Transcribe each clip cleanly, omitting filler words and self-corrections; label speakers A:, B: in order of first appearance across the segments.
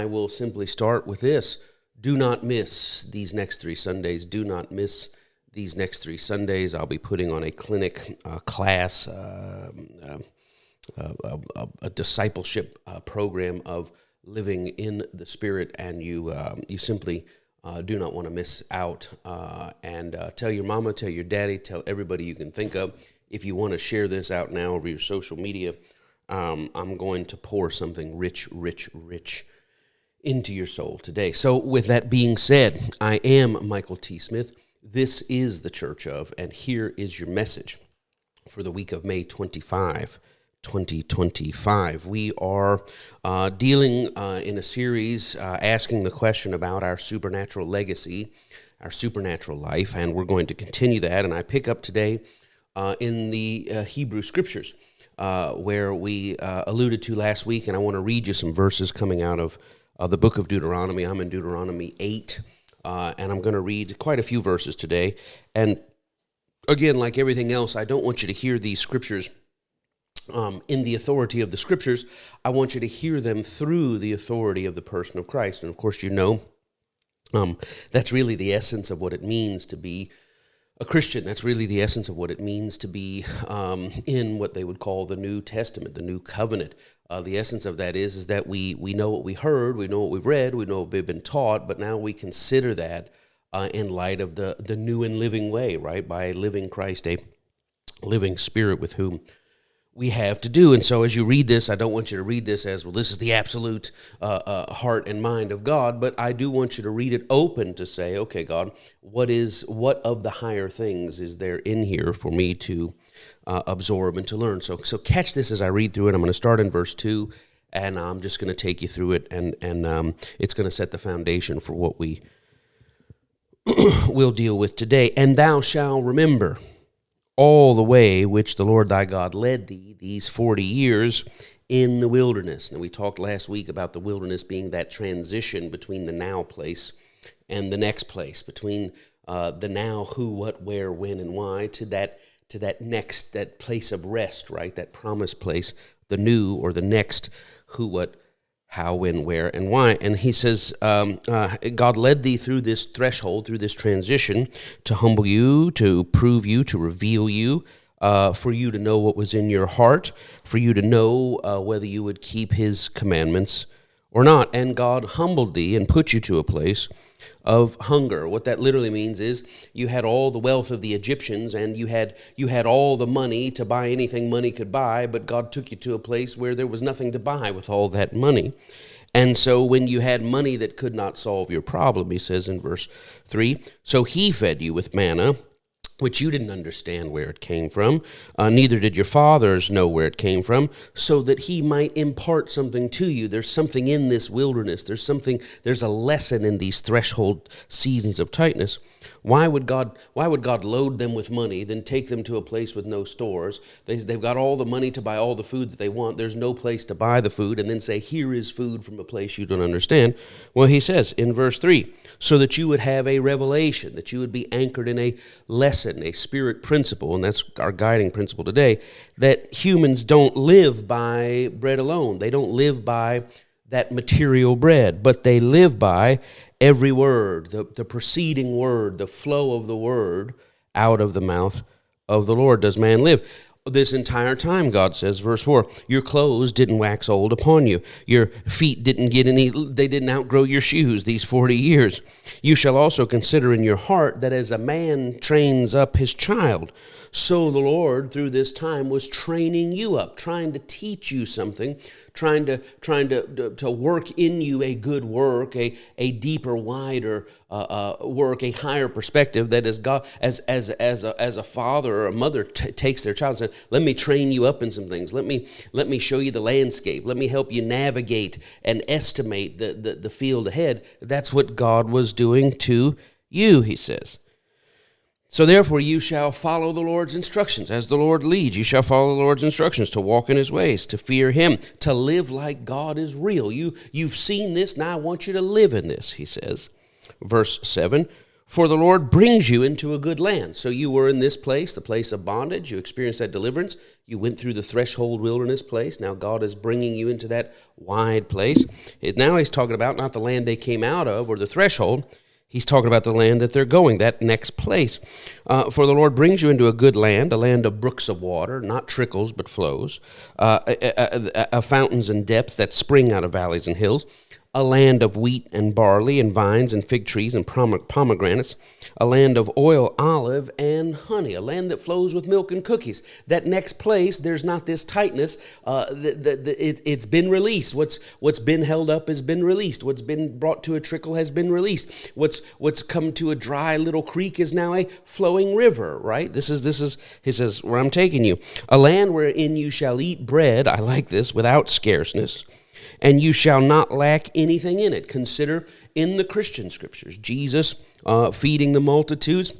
A: I will simply start with this. Do not miss these next 3 Sundays. Do not miss these next 3 Sundays. I'll be putting on a clinic class, a discipleship program of living in the Spirit, and you simply do not want to miss out. And tell your mama, tell your daddy, tell everybody you can think of. If you want to share this out now over your social media, I'm going to pour something rich into your soul today. So with that being said, I am Michael T. Smith. This is the Church of, and here is your message for the week of May 25, 2025. We are dealing in a series asking the question about our supernatural legacy, our supernatural life, and we're going to continue that. And I pick up today in the Hebrew Scriptures, where we alluded to last week, and I want to read you some verses coming out of the book of Deuteronomy. I'm in Deuteronomy 8, and I'm going to read quite a few verses today. And again, like everything else, I don't want you to hear these scriptures in the authority of the Scriptures. I want you to hear them through the authority of the person of Christ. And of course, you know, that's really the essence of what it means to be a Christian. That's really the essence of what it means to be in what they would call the New Testament, the New Covenant. The essence of that is that we know what we heard, we know what we've read, we know what we've been taught, but now we consider that in light of the new and living way, right? By living Christ, a living Spirit with whom we have to do. And so as you read this, I don't want you to read this as, well, this is the absolute heart and mind of God, but I do want you to read it open to say, okay, God, what of the higher things is there in here for me to absorb and to learn? So catch this as I read through it. I'm going to start in verse 2, and I'm just going to take you through it, and it's going to set the foundation for what we will deal with today. And thou shalt remember all the way which the Lord thy God led thee these 40 years in the wilderness. Now, we talked last week about the wilderness being that transition between the now place and the next place, between the now, who, what, where, when, and why, to that next, that place of rest, right? That promised place, the new or the next, who, what, how, when, where, and why. And he says, God led thee through this threshold, through this transition, to humble you, to prove you, to reveal you, for you to know what was in your heart, for you to know whether you would keep his commandments or not. And God humbled thee and put you to a place of hunger. What that literally means is you had all the wealth of the Egyptians, and you had all the money to buy anything money could buy, but God took you to a place where there was nothing to buy with all that money. And so when you had money that could not solve your problem, he says in verse 3, so he fed you with manna, which you didn't understand where it came from, neither did your fathers know where it came from, so that he might impart something to you. There's something in this wilderness. There's a lesson in these threshold seasons of tightness. Why would God load them with money, then take them to a place with no stores? They've got all the money to buy all the food that they want. There's no place to buy the food, and then say, here is food from a place you don't understand. Well, he says in verse 3, so that you would have a revelation, that you would be anchored in a lesson, a spirit principle, and that's our guiding principle today, that humans don't live by bread alone. They don't live by that material bread, but they live by every word, the preceding word, the flow of the word out of the mouth of the Lord does man live. This entire time, God says, verse 4, your clothes didn't wax old upon you. Your feet they didn't outgrow your shoes these 40 years. You shall also consider in your heart that as a man trains up his child, so the Lord through this time was training you up, trying to teach you something, trying to work in you a good work, a deeper, wider work, a higher perspective. That as God, as a father or a mother takes their child and says, "Let me train you up in some things. Let me show you the landscape. Let me help you navigate and estimate the field ahead." That's what God was doing to you, he says. So therefore you shall follow the Lord's instructions. As the Lord leads, you shall follow the Lord's instructions, to walk in his ways, to fear him, to live like God is real. You've seen this, now I want you to live in this, he says. Verse 7, For the Lord brings you into a good land. So you were in this place, the place of bondage. You experienced that deliverance. You went through the threshold wilderness place. Now God is bringing you into that wide place. Now he's talking about not the land they came out of or the threshold. He's talking about the land that they're going, that next place. For the Lord brings you into a good land, a land of brooks of water, not trickles but flows, fountains and depths that spring out of valleys and hills, a land of wheat and barley and vines and fig trees and pomegranates, a land of oil, olive, and honey, a land that flows with milk and cookies. That next place, there's not this tightness. It's been released. What's been held up has been released. What's been brought to a trickle has been released. What's come to a dry little creek is now a flowing river, right? This is, he says, where I'm taking you. A land wherein you shall eat bread, I like this, without scarceness, and you shall not lack anything in it. Consider in the Christian scriptures, Jesus feeding the multitudes.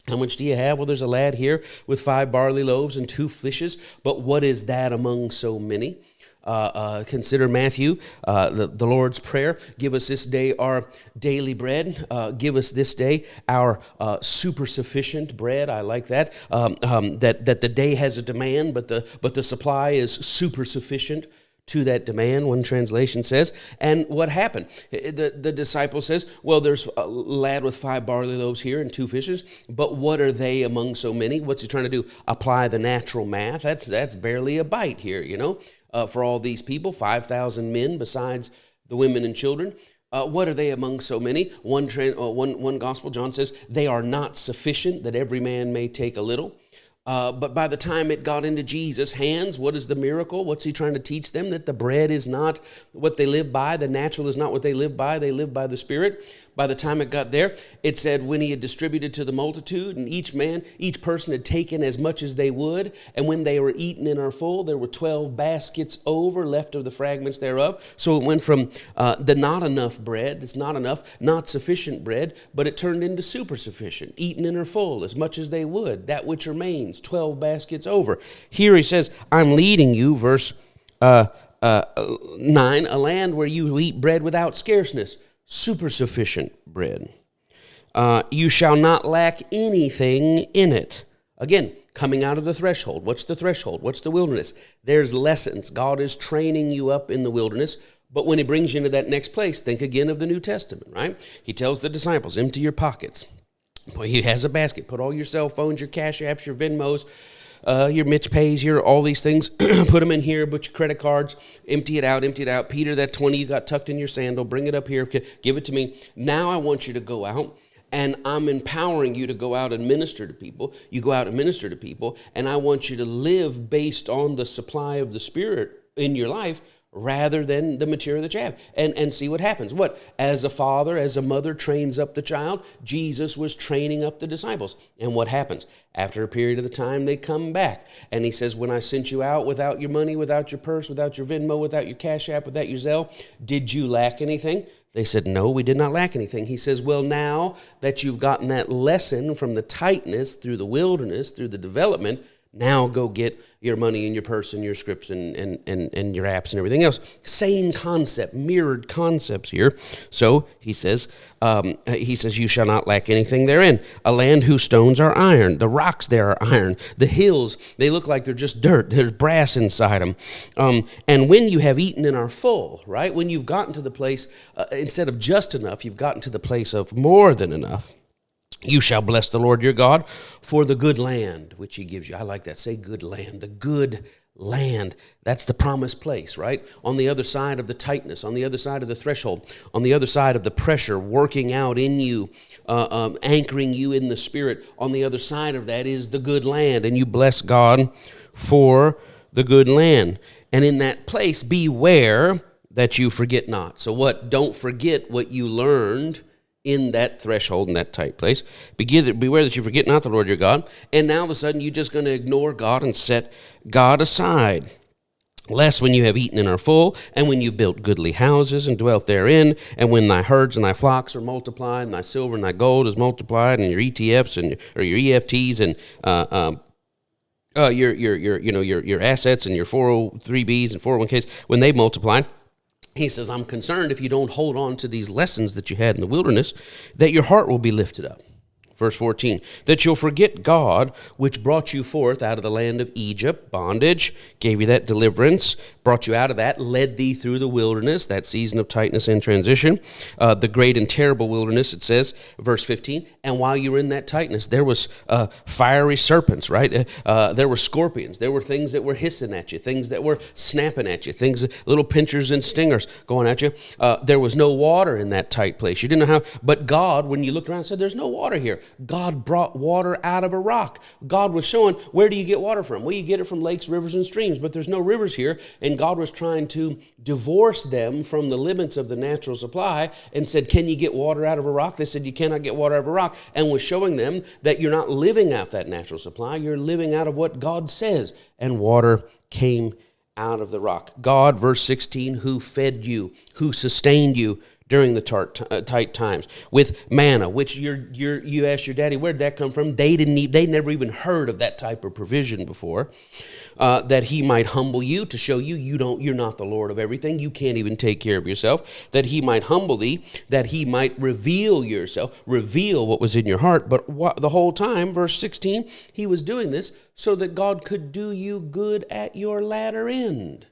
A: How much do you have? Well, there's a lad here with 5 barley loaves and 2 fishes, but what is that among so many? Consider Matthew, the Lord's Prayer. Give us this day our daily bread. Give us this day our super sufficient bread. I like that. That the day has a demand, but the supply is super sufficient to that demand, one translation says. And what happened? The disciple says, well, there's a lad with 5 barley loaves here and 2 fishes, but what are they among so many? What's he trying to do? Apply the natural math. That's barely a bite here, for all these people, 5,000 men besides the women and children. What are they among so many? One gospel, John says, they are not sufficient that every man may take a little. But by the time it got into Jesus' hands, what is the miracle? What's he trying to teach them? That the bread is not what they live by. The natural is not what they live by the Spirit. By the time it got there, it said when he had distributed to the multitude, and each person had taken as much as they would, and when they were eaten and are full, there were 12 baskets over left of the fragments thereof. So it went from the not enough bread, it's not enough, not sufficient bread, but it turned into super sufficient, eaten and are full, as much as they would, that which remains, 12 baskets over. Here he says, I'm leading you, verse 9, a land where you eat bread without scarceness, super sufficient bread. You shall not lack anything in it. Again, coming out of the threshold. What's the threshold? What's the wilderness? There's lessons. God is training you up in the wilderness. But when he brings you into that next place, think again of the New Testament, right? He tells the disciples, empty your pockets. Well, he has a basket. Put all your cell phones, your Cash Apps, your Venmos, your Mitch Pays, all these things, put them in here, put your credit cards, empty it out. Peter, that 20 you got tucked in your sandal, bring it up here, give it to me. Now I want you to go out, and I'm empowering you to go out and minister to people. You go out and minister to people, and I want you to live based on the supply of the Spirit in your life rather than the material that you have, and see what happens. What? As a father, as a mother trains up the child, Jesus was training up the disciples. And what happens? After a period of the time, they come back. And he says, when I sent you out without your money, without your purse, without your Venmo, without your Cash App, without your Zelle, did you lack anything? They said, no, we did not lack anything. He says, well, now that you've gotten that lesson from the tightness through the wilderness, through the development, now go get your money and your purse and your scripts and your apps and everything else. Same concept, mirrored concepts here. So he says, you shall not lack anything therein. A land whose stones are iron. The rocks there are iron. The hills, they look like they're just dirt. There's brass inside them. And when you have eaten and are full, right? When you've gotten to the place, instead of just enough, you've gotten to the place of more than enough. You shall bless the Lord your God for the good land which he gives you. I like that. Say good land. The good land. That's the promised place, right? On the other side of the tightness, on the other side of the threshold, on the other side of the pressure working out in you, anchoring you in the Spirit. On the other side of that is the good land, and you bless God for the good land. And in that place, beware that you forget not. So what? Don't forget what you learned in that threshold, in that tight place. Beware that you forget not the Lord your God. And now all of a sudden you're just going to ignore God and set God aside. Lest when you have eaten and are full, and when you've built goodly houses and dwelt therein, and when thy herds and thy flocks are multiplied, and thy silver and thy gold is multiplied, and your ETFs or your EFTs and your assets and your 403Bs and 401Ks, when they multiplied, he says, I'm concerned if you don't hold on to these lessons that you had in the wilderness, that your heart will be lifted up. Verse 14, that you'll forget God, which brought you forth out of the land of Egypt, bondage, gave you that deliverance, brought you out of that, led thee through the wilderness, that season of tightness and transition, the great and terrible wilderness, it says, verse 15, and while you were in that tightness, there was fiery serpents, right? There were scorpions, there were things that were hissing at you, things that were snapping at you, things, little pinchers and stingers going at you. There was no water in that tight place. You didn't know how, but God, when you looked around and said, there's no water here, God brought water out of a rock. God was showing, where do you get water from? Well, you get it from lakes, rivers, and streams, but there's no rivers here, and God was trying to divorce them from the limits of the natural supply and said, can you get water out of a rock? They said, you cannot get water out of a rock, and was showing them that you're not living out that natural supply, you're living out of what God says, and water came out of the rock. God, verse 16, who fed you, who sustained you during the tight times with manna, which you asked your daddy, where did that come from? They never even heard of that type of provision before. That he might humble you, to show you you're not the Lord of everything. You can't even take care of yourself. That he might humble thee, that he might reveal yourself, reveal what was in your heart. But the whole time, verse 16, he was doing this so that God could do you good at your latter end.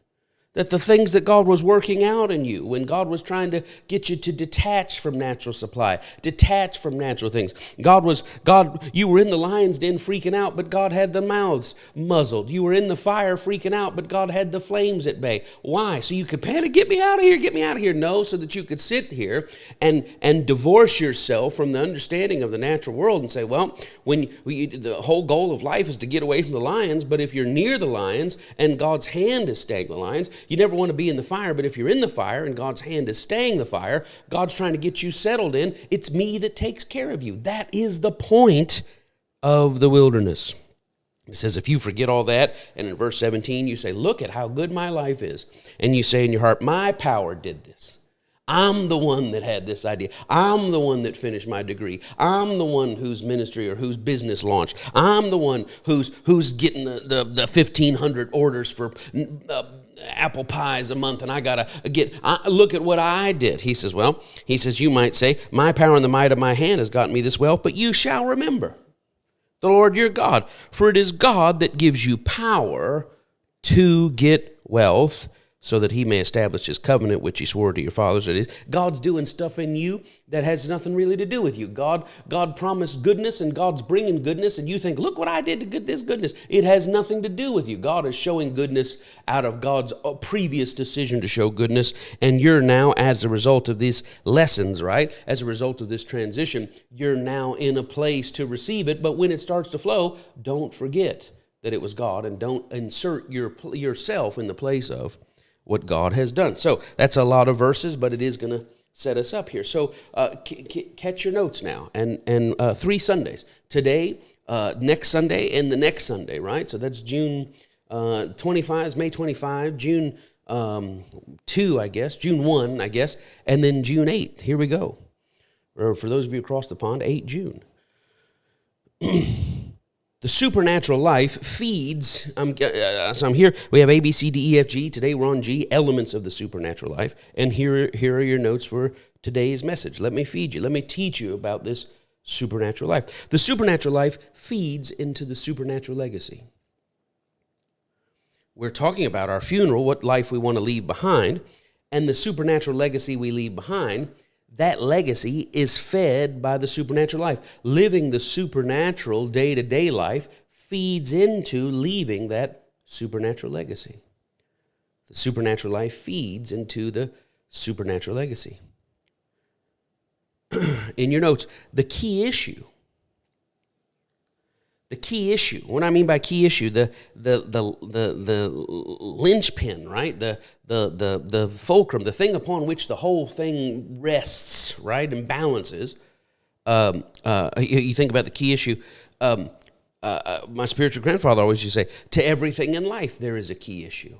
A: That the things that God was working out in you, when God was trying to get you to detach from natural supply, detach from natural things. You were in the lion's den freaking out, but God had the mouths muzzled. You were in the fire freaking out, but God had the flames at bay. Why? So you could panic, get me out of here, get me out of here. No, so that you could sit here and divorce yourself from the understanding of the natural world and say, well, the whole goal of life is to get away from the lions, but if you're near the lions and God's hand is staying the lions, you never want to be in the fire, but if you're in the fire and God's hand is staying the fire, God's trying to get you settled in. It's me that takes care of you. That is the point of the wilderness. It says, if you forget all that, and in verse 17, you say, look at how good my life is. And you say in your heart, my power did this. I'm the one that had this idea. I'm the one that finished my degree. I'm the one whose ministry or whose business launched. I'm the one who's getting the 1,500 orders for apple pies a month, and I got to look at what I did. He says, you might say, my power and the might of my hand has gotten me this wealth, but you shall remember the Lord your God, for it is God that gives you power to get wealth, so that he may establish his covenant, which he swore to your fathers. It is God's doing stuff in you that has nothing really to do with you. God promised goodness, and God's bringing goodness, and you think, look what I did to get this goodness. It has nothing to do with you. God is showing goodness out of God's previous decision to show goodness, and you're now, as a result of these lessons, right, as a result of this transition, you're now in a place to receive it, but when it starts to flow, don't forget that it was God, and don't insert yourself in the place of what God has done. So that's a lot of verses, but it is going to set us up here. So catch your notes now, and 3 Sundays. Today, next Sunday, and the next Sunday, right? So that's June 25, is May 25, June 2, I guess, June 1, I guess, and then June 8. Here we go. Or for those of you across the pond, 8 June. The supernatural life feeds, so I'm here, we have A, B, C, D, E, F, G. Today we're on G, elements of the supernatural life. And here are your notes for today's message. Let me feed you. Let me teach you about this supernatural life. The supernatural life feeds into the supernatural legacy. We're talking about our funeral, what life we want to leave behind, and the supernatural legacy we leave behind. That legacy is fed by the supernatural life. Living the supernatural day-to-day life feeds into leaving that supernatural legacy. The supernatural life feeds into the supernatural legacy. In your notes, the key issue, what I mean by key issue, the linchpin, right? The fulcrum, the thing upon which the whole thing rests, right, and balances. You think about the key issue. My spiritual grandfather always used to say, to everything in life there is a key issue.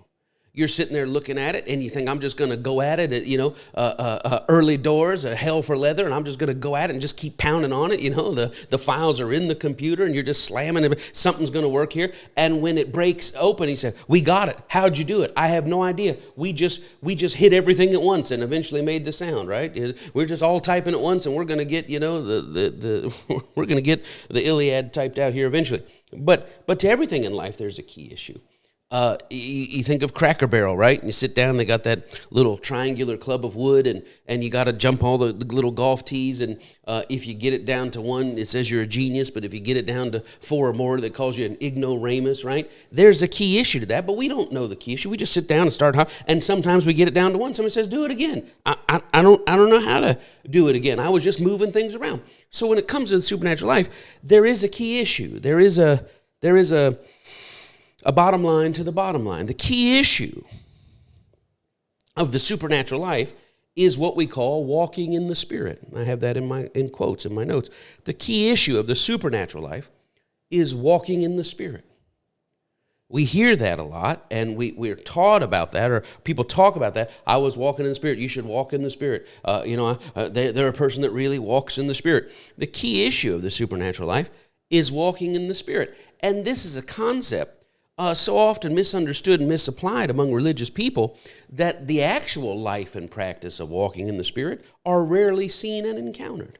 A: You're sitting there looking at it, and you think, I'm just going to go at it, early doors, hell for leather, and I'm just going to go at it and just keep pounding on it. The files are in the computer, and you're just slamming it. Something's going to work here. And when it breaks open, he said, we got it. How'd you do it? I have no idea. We just hit everything at once and eventually made the sound, right? We're just all typing at once, and we're going to get, we're going to get the Iliad typed out here eventually. But to everything in life, there's a key issue. You think of Cracker Barrel, right? And you sit down, they got that little triangular club of wood, and you got to jump all the little golf tees, and if you get it down to one, it says you're a genius, but if you get it down to 4 or more, that calls you an ignoramus, right? There's a key issue to that, but we don't know the key issue. We just sit down and start, and sometimes we get it down to one. Somebody says, do it again. I don't know how to do it again. I was just moving things around. So when it comes to the supernatural life, there is a key issue. There is a bottom line to the bottom line. The key issue of the supernatural life is what we call walking in the Spirit. I have that in quotes in my notes. The key issue of the supernatural life is walking in the Spirit. We hear that a lot, and we're taught about that, or people talk about that. I was walking in the Spirit. You should walk in the Spirit. They're a person that really walks in the Spirit. The key issue of the supernatural life is walking in the Spirit. And this is a concept so often misunderstood and misapplied among religious people that the actual life and practice of walking in the Spirit are rarely seen and encountered.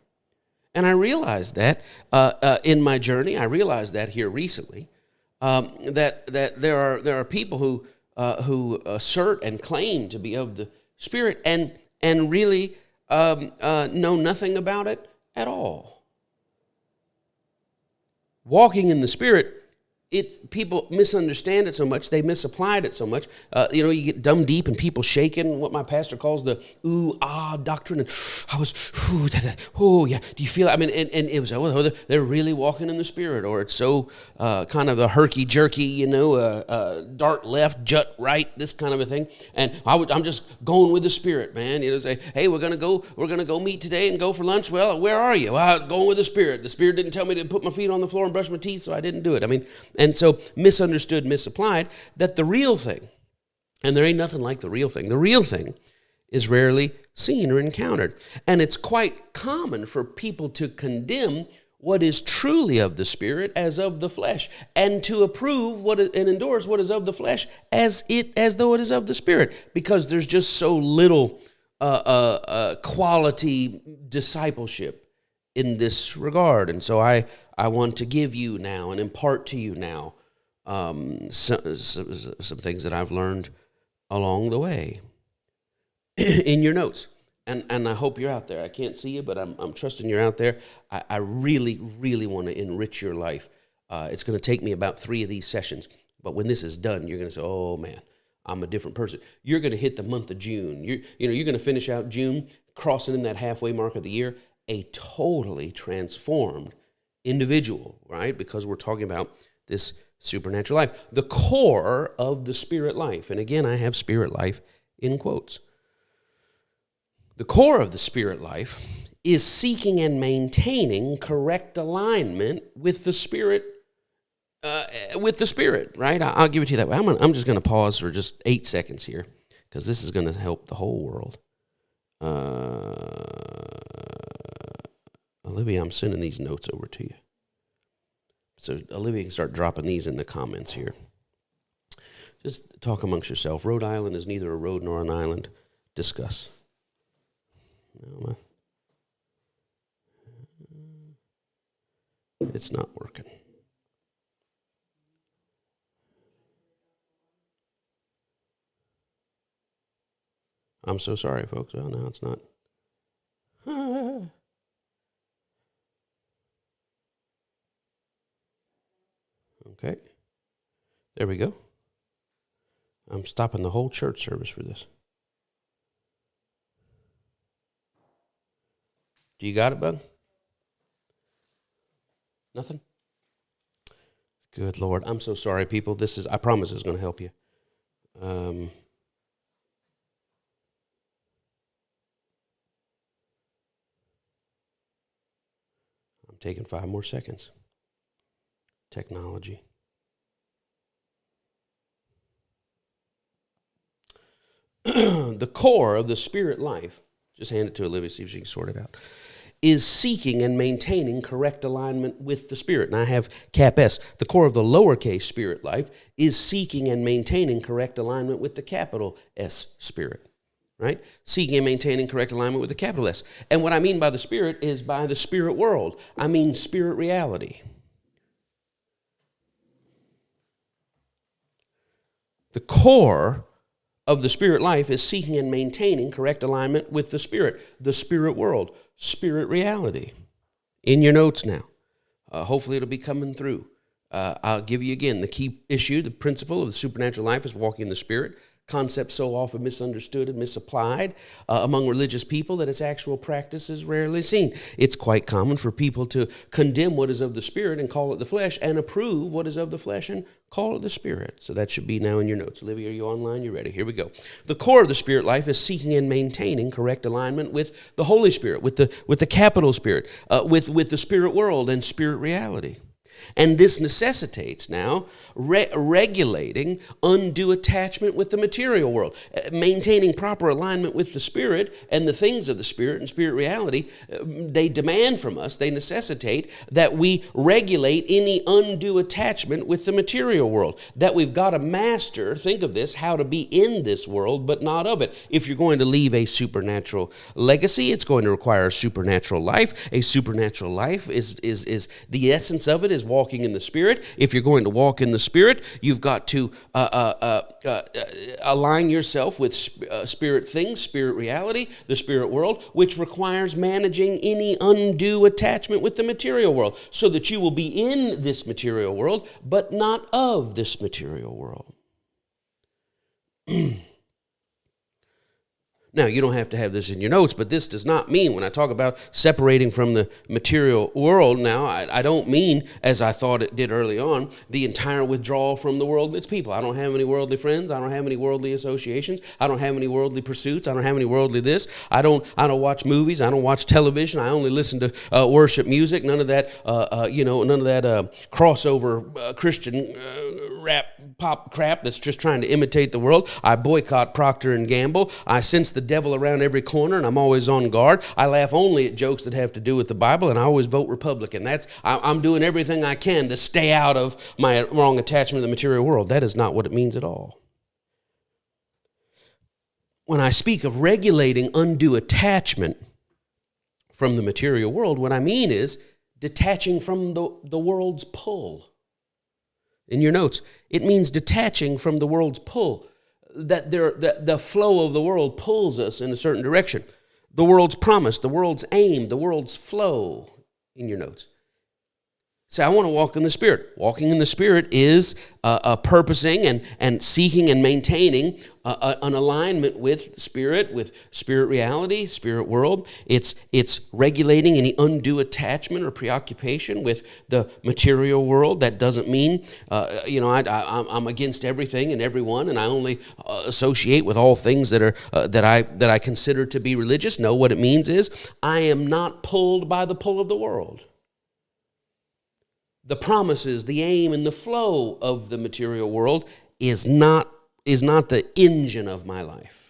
A: And I realized that in my journey. I realized that here recently, that there are people who assert and claim to be of the Spirit and really know nothing about it at all. Walking in the Spirit, people misunderstand it so much, they misapplied it so much. You get dumb deep and people shaking, what my pastor calls the ooh-ah doctrine. And I was, yeah, do you feel it? I mean, and it was, they're really walking in the Spirit, or it's so kind of the herky-jerky, dart left, jut right, this kind of a thing. And I'm just going with the Spirit, man. Say, hey, we're gonna go meet today and go for lunch. Well, where are you? Well, I'm going with the Spirit. The Spirit didn't tell me to put my feet on the floor and brush my teeth, so I didn't do it. I mean, and so misunderstood, misapplied, that the real thing, and there ain't nothing like the real thing is rarely seen or encountered. And it's quite common for people to condemn what is truly of the Spirit as of the flesh, and to approve and endorse what is of the flesh as though it is of the Spirit, because there's just so little quality discipleship in this regard. And so I want to give you now and impart to you now some things that I've learned along the way in your notes. And I hope you're out there. I can't see you, but I'm trusting you're out there. I really, really want to enrich your life. It's going to take me about 3 of these sessions. But when this is done, you're going to say, oh, man, I'm a different person. You're going to hit the month of June. You're going to finish out June, crossing in that halfway mark of the year, a totally transformed individual, right? Because we're talking about this supernatural life, the core of the Spirit life. And again, I have Spirit life in quotes. The core of the Spirit life is seeking and maintaining correct alignment with the Spirit, right? I'll give it to you that way. I'm just going to pause for just 8 seconds here, because this is going to help the whole world. Olivia, I'm sending these notes over to you. So Olivia can start dropping these in the comments here. Just talk amongst yourself. Rhode Island is neither a road nor an island. Discuss. No, it's not working. I'm so sorry, folks. Oh, no, it's not. Okay. There we go. I'm stopping the whole church service for this. Do you got it, bud? Nothing? Good Lord. I'm so sorry, people. I promise it's going to help you. I'm taking 5 more seconds. Technology. the core of the spirit life, just hand it to Olivia, see if she can sort it out, is seeking and maintaining correct alignment with the Spirit. And I have cap S. The core of the lowercase spirit life is seeking and maintaining correct alignment with the capital S Spirit, right? Seeking and maintaining correct alignment with the capital S. And what I mean by the Spirit is by the spirit world. I mean spirit reality. The core of the spirit life is seeking and maintaining correct alignment with the spirit world, spirit reality. In your notes now. Hopefully it'll be coming through. I'll give you again the key issue, the principle of the supernatural life is walking in the Spirit. Concept so often misunderstood and misapplied among religious people that its actual practice is rarely seen. It's quite common for people to condemn what is of the Spirit and call it the flesh, and approve what is of the flesh and call it the Spirit. So that should be now in your notes. Olivia, are you online? You ready? Here we go. The core of the spirit life is seeking and maintaining correct alignment with the Holy Spirit, with the capital Spirit, with the spirit world and spirit reality. And this necessitates now regulating undue attachment with the material world, maintaining proper alignment with the Spirit and the things of the Spirit and spirit reality. They demand from us, they necessitate that we regulate any undue attachment with the material world, that we've got to master, think of this, how to be in this world but not of it. If you're going to leave a supernatural legacy, it's going to require a supernatural life. A supernatural life is the essence of it is walking in the Spirit. If you're going to walk in the Spirit, you've got to align yourself with spirit things, spirit reality, the spirit world, which requires managing any undue attachment with the material world, so that you will be in this material world, but not of this material world. Now, you don't have to have this in your notes, but this does not mean, when I talk about separating from the material world, now, I don't mean, as I thought it did early on, the entire withdrawal from the world and its people. I don't have any worldly friends. I don't have any worldly associations. I don't have any worldly pursuits. I don't have any worldly this. I don't watch movies. I don't watch television. I only listen to worship music. None of that, none of that crossover Christian rap pop crap that's just trying to imitate the world. I boycott Procter & Gamble. I sense the devil around every corner, and I'm always on guard. I laugh only at jokes that have to do with the Bible, and I always vote Republican. I'm doing everything I can to stay out of my wrong attachment to the material world. That is not what it means at all. When I speak of regulating undue attachment from the material world, what I mean is detaching from the world's pull. In your notes, it means detaching from the world's pull, that the flow of the world pulls us in a certain direction. The world's promise, the world's aim, the world's flow, in your notes. So I want to walk in the Spirit. Walking in the Spirit is purposing and seeking and maintaining an alignment with spirit reality, spirit world. It's regulating any undue attachment or preoccupation with the material world. That doesn't mean, I'm against everything and everyone, and I only associate with all things that are that I consider to be religious. No, what it means is I am not pulled by the pull of the world. The promises, the aim, and the flow of the material world is not the engine of my life.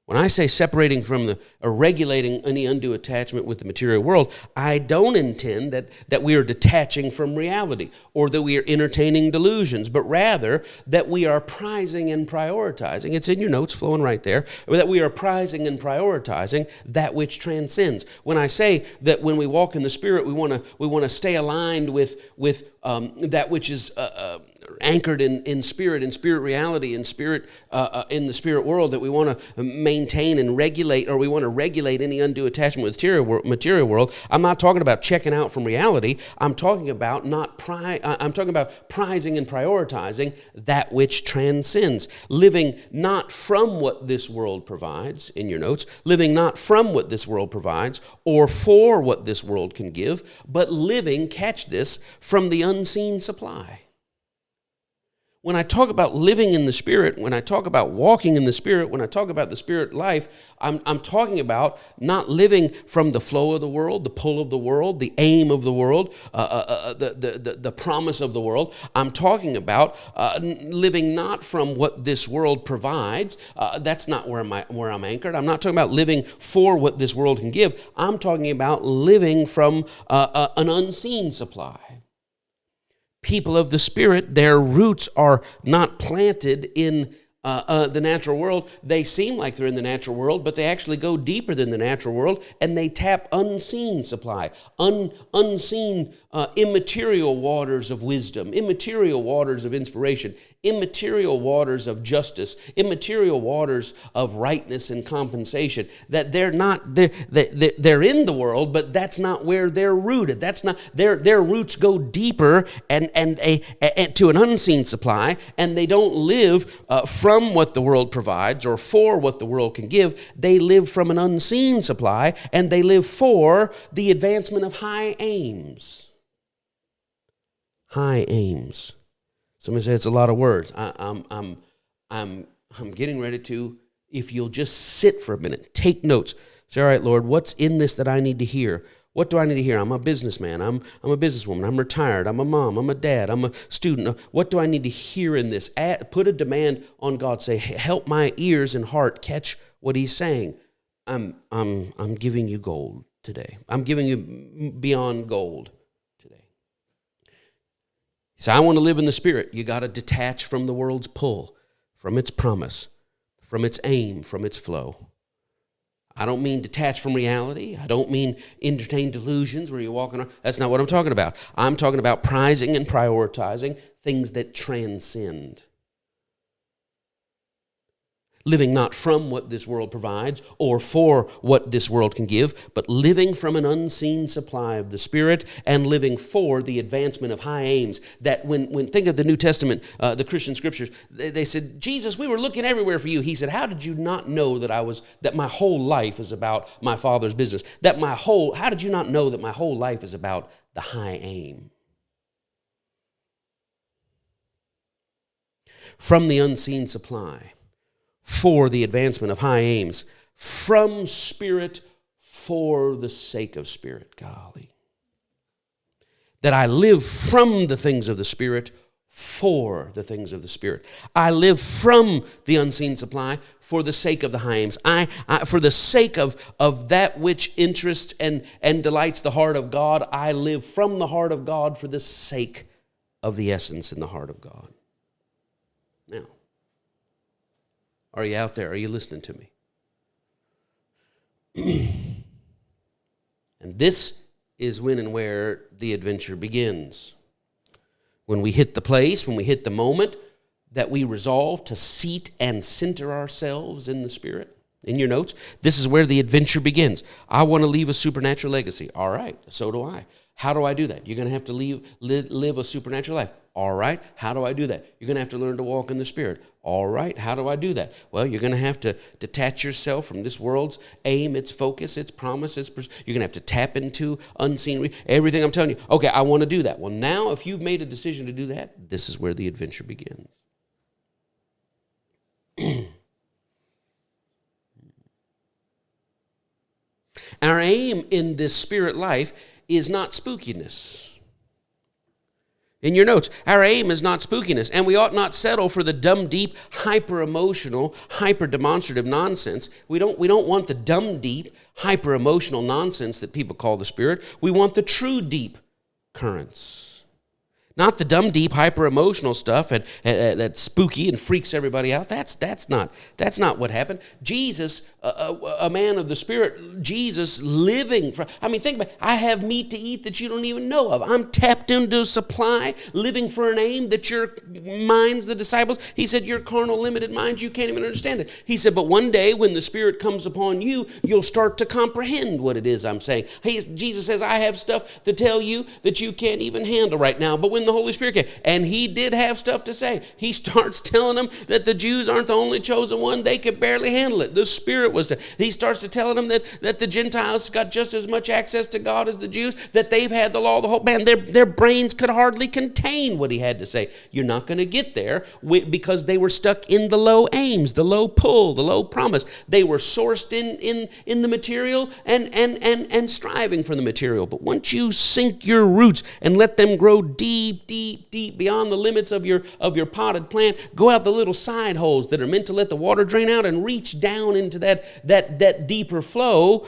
A: When I say separating from or regulating any undue attachment with the material world, I don't intend that we are detaching from reality or that we are entertaining delusions, but rather that we are prizing and prioritizing. It's in your notes, flowing right there, that we are prizing and prioritizing that which transcends. When I say that when we walk in the Spirit, we want to stay aligned with that which is anchored in spirit reality, in spirit in the spirit world, that we want to maintain and regulate, or we want to regulate any undue attachment with material world. I'm not talking about checking out from reality. I'm talking about prizing and prioritizing that which transcends, living not from what this world provides. In your notes, living not from what this world provides or for what this world can give, but living, catch this, from the unseen supply. when I talk about living in the Spirit, when I talk about walking in the Spirit, when I talk about the Spirit life, I'm talking about not living from the flow of the world, the pull of the world, the aim of the world, the promise of the world. I'm talking about living not from what this world provides. That's not where I'm anchored. I'm not talking about living for what this world can give. I'm talking about living from an unseen supply. People of the Spirit, their roots are not planted in the natural world. They seem like they're in the natural world, but they actually go deeper than the natural world, and they tap unseen supply, unseen immaterial waters of wisdom, immaterial waters of inspiration, immaterial waters of justice, immaterial waters of rightness and compensation. That they're in the world, but that's not where they're rooted. That's not their roots go deeper and to an unseen supply, and they don't live from what the world provides or for what the world can give. They live from an unseen supply, and they live for the advancement of high aims. High aims. Somebody say it's a lot of words. I'm getting ready to, if you'll just sit for a minute, take notes. Say, all right, Lord, what's in this that I need to hear? What do I need to hear? I'm a businessman. I'm a businesswoman. I'm retired. I'm a mom. I'm a dad. I'm a student. What do I need to hear in this? Put a demand on God. Say, help my ears and heart catch what He's saying. I'm giving you gold today. I'm giving you beyond gold today. So I want to live in the Spirit. You got to detach from the world's pull, from its promise, from its aim, from its flow. I don't mean detach from reality. I don't mean entertain delusions where you're walking around. That's not what I'm talking about. I'm talking about prizing and prioritizing things that transcend. Living not from what this world provides or for what this world can give, but living from an unseen supply of the Spirit and living for the advancement of high aims. That when think of the New Testament, the Christian scriptures, they said, Jesus, we were looking everywhere for you. He said, how did you not know that my whole life is about my Father's business? How did you not know that my whole life is about the high aim? From the unseen supply, for the advancement of high aims, from Spirit for the sake of Spirit. Golly. That I live from the things of the Spirit for the things of the Spirit. I live from the unseen supply for the sake of the high aims. I for the sake of that which interests and delights the heart of God, I live from the heart of God for the sake of the essence in the heart of God. Now, are you out there? Are you listening to me? And this is when and where the adventure begins. When we hit the place, when we hit the moment that we resolve to seat and center ourselves in the Spirit. In your notes, this is where the adventure begins. I want to leave a supernatural legacy. All right, so do I. How do I do that? You're going to have to live a supernatural life. All right, how do I do that? You're going to have to learn to walk in the Spirit. All right, how do I do that? Well, you're going to have to detach yourself from this world's aim, its focus, its promise. You're going to have to tap into unseen, everything I'm telling you. Okay, I want to do that. Well, now if you've made a decision to do that, this is where the adventure begins. Our aim in this spirit life is not spookiness. In your notes, our aim is not spookiness, and we ought not settle for the dumb, deep, hyper-emotional, hyper-demonstrative nonsense. We don't want the dumb, deep, hyper-emotional nonsense that people call the Spirit. We want the true, deep currents. Not the dumb, deep, hyper-emotional stuff and that's spooky and freaks everybody out. That's not what happened. Jesus, a man of the Spirit, Jesus living from, think about it. I have meat to eat that you don't even know of. I'm tapped into a supply, living for an aim that your minds, the disciples, he said, your carnal, limited minds, you can't even understand it. He said, but one day when the Spirit comes upon you, you'll start to comprehend what it is I'm saying. Jesus says, I have stuff to tell you that you can't even handle right now. But when when the Holy Spirit came. And he did have stuff to say. He starts telling them that the Jews aren't the only chosen one. They could barely handle it. The Spirit was there. He starts to tell them that the Gentiles got just as much access to God as the Jews, that they've had the law the whole, man, their brains could hardly contain what he had to say. You're not going to get there because they were stuck in the low aims, the low pull, the low promise. They were sourced in the material and striving for the material. But once you sink your roots and let them grow deep, deep, deep beyond the limits of your potted plant, go out the little side holes that are meant to let the water drain out and reach down into that deeper flow,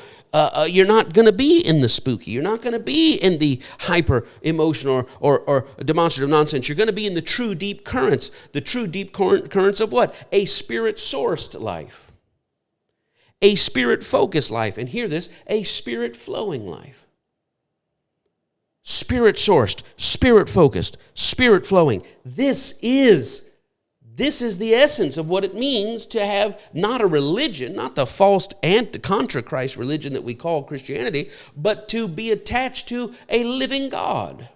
A: you're not going to be in the spooky. You're not going to be in the hyper emotional or demonstrative nonsense. You're going to be in the true deep currents. The true deep currents of what? A spirit-sourced life. A spirit-focused life. And hear this, a spirit-flowing life. Spirit-sourced, spirit-focused, spirit-flowing. This is the essence of what it means to have not a religion, not the false contra Christ religion that we call Christianity, but to be attached to a living God.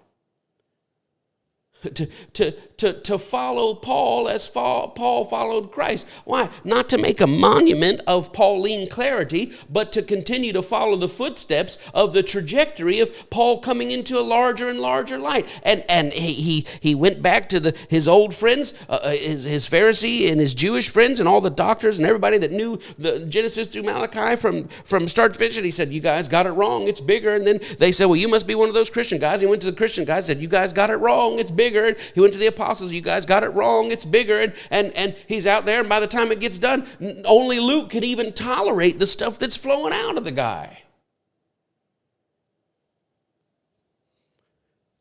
A: To follow Paul as Paul followed Christ. Why? Not to make a monument of Pauline clarity, but to continue to follow the footsteps of the trajectory of Paul coming into a larger and larger light. And he went back to his old friends, his Pharisee and his Jewish friends and all the doctors and everybody that knew the Genesis through Malachi from start to finish. And he said, you guys got it wrong, it's bigger. And then they said, well, you must be one of those Christian guys. He went to the Christian guys, said, you guys got it wrong, it's bigger. And he went to the apostles, you guys got it wrong, it's bigger. And he's out there, and by the time it gets done, only Luke could even tolerate the stuff that's flowing out of the guy.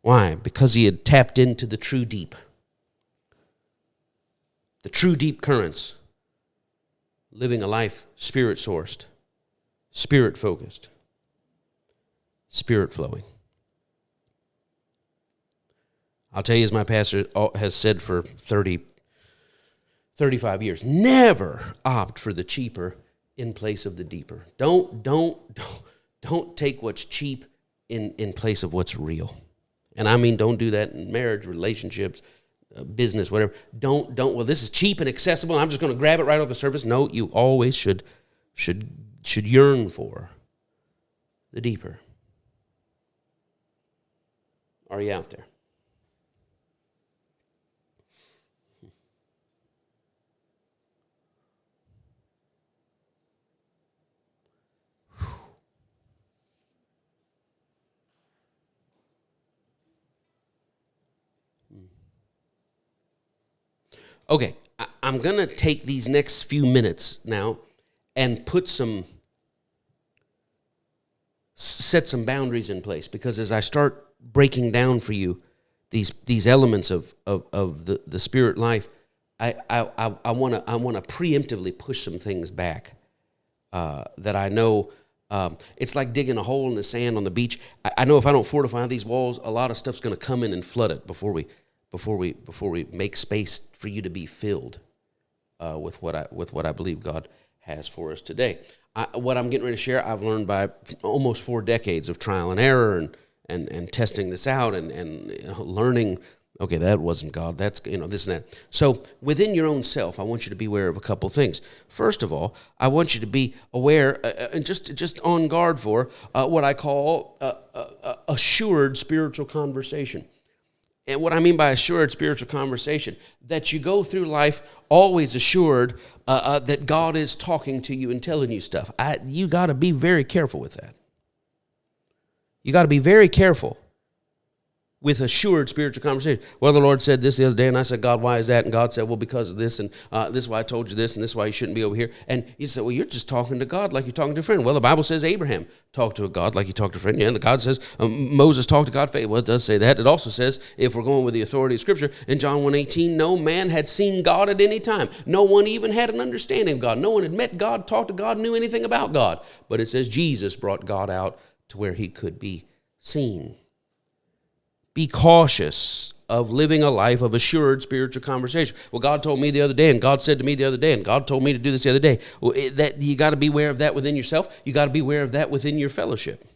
A: Why? Because he had tapped into the true deep. The true deep currents. Living a life spirit-sourced, spirit-focused, spirit-flowing. I'll tell you, as my pastor has said for 35 years, never opt for the cheaper in place of the deeper. Don't take what's cheap in place of what's real. And I mean, don't do that in marriage, relationships, business, whatever. Well, this is cheap and accessible, and I'm just going to grab it right off the surface. No, you always should yearn for the deeper. Are you out there? Okay, I'm going to take these next few minutes now and set some boundaries in place, because as I start breaking down for you these elements of the spirit life, I want to preemptively push some things back that I know. It's like digging a hole in the sand on the beach. I know if I don't fortify these walls, a lot of stuff's going to come in and flood it before we make space for you to be filled with what I believe God has for us today. What I'm getting ready to share, I've learned by almost 4 decades of trial and error and testing this out and learning. Okay, that wasn't God. That's this and that. So within your own self, I want you to be aware of a couple things. First of all, I want you to be aware and just on guard for what I call assured spiritual conversation. And what I mean by assured spiritual conversation, that you go through life always assured that God is talking to you and telling you stuff. You got to be very careful with that. You got to be very careful with assured spiritual conversation. Well, the Lord said this the other day, and I said, God, why is that? And God said, well, because of this, and this is why I told you this, and this is why you shouldn't be over here. And you said, well, you're just talking to God like you're talking to a friend. Well, the Bible says Abraham talked to a God like he talked to a friend. Yeah, and the God says Moses talked to God. Well, it does say that. It also says, if we're going with the authority of Scripture, in John 1:18, no man had seen God at any time. No one even had an understanding of God. No one had met God, talked to God, knew anything about God. But it says Jesus brought God out to where he could be seen. Be cautious of living a life of assured spiritual conversation. Well, God told me the other day, and God said to me the other day, and God told me to do this the other day. Well, that you got to be aware of that within yourself. You got to be aware of that within your fellowship.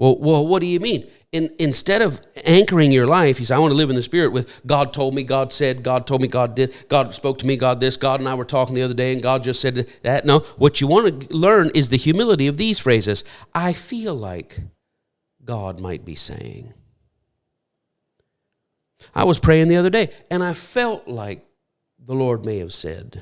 A: Well, what do you mean? Instead of anchoring your life, you say, I want to live in the Spirit with God told me, God said, God told me, God did, God spoke to me, God this, God and I were talking the other day, and God just said that. No, what you want to learn is the humility of these phrases. I feel like God might be saying. I was praying the other day, and I felt like the Lord may have said.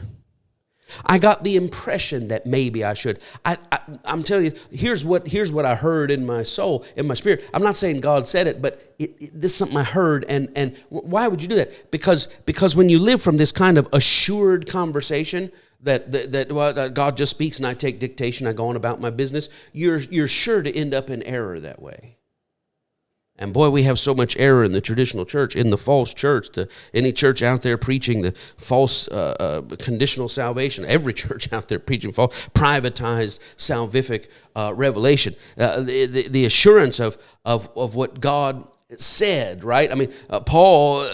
A: I got the impression that maybe I should. I'm telling you, here's what I heard in my soul, in my spirit. I'm not saying God said it, but this is something I heard. And why would you do that? Because when you live from this kind of assured conversation that God just speaks and I take dictation, I go on about my business, you're sure to end up in error that way. And boy, we have so much error in the traditional church, in the false church, any church out there preaching the false conditional salvation, every church out there preaching false, privatized salvific revelation, the assurance of what God said, right? I mean, Paul,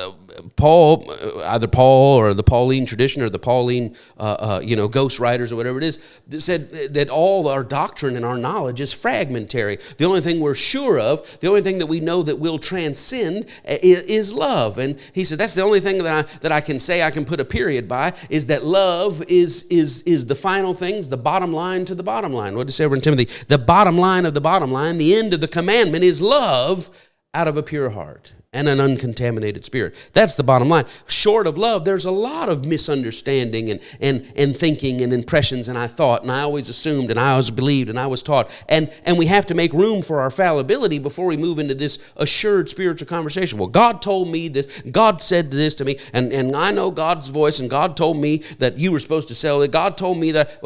A: either Paul or the Pauline tradition or the Pauline, ghost writers or whatever it is, said that all our doctrine and our knowledge is fragmentary. The only thing we're sure of, the only thing that we know that will transcend is love. And he said that's the only thing that I can say I can put a period by is that love is the final things, the bottom line to the bottom line. What did it say over in Timothy? The bottom line of the bottom line, the end of the commandment is love out of a pure heart and an uncontaminated spirit. That's the bottom line. Short of love, there's a lot of misunderstanding and thinking and impressions, and I thought, and I always assumed, and I always believed, and I was taught. And we have to make room for our fallibility before we move into this assured spiritual conversation. Well, God told me this, God said this to me, and I know God's voice, and God told me that you were supposed to sell it. God told me that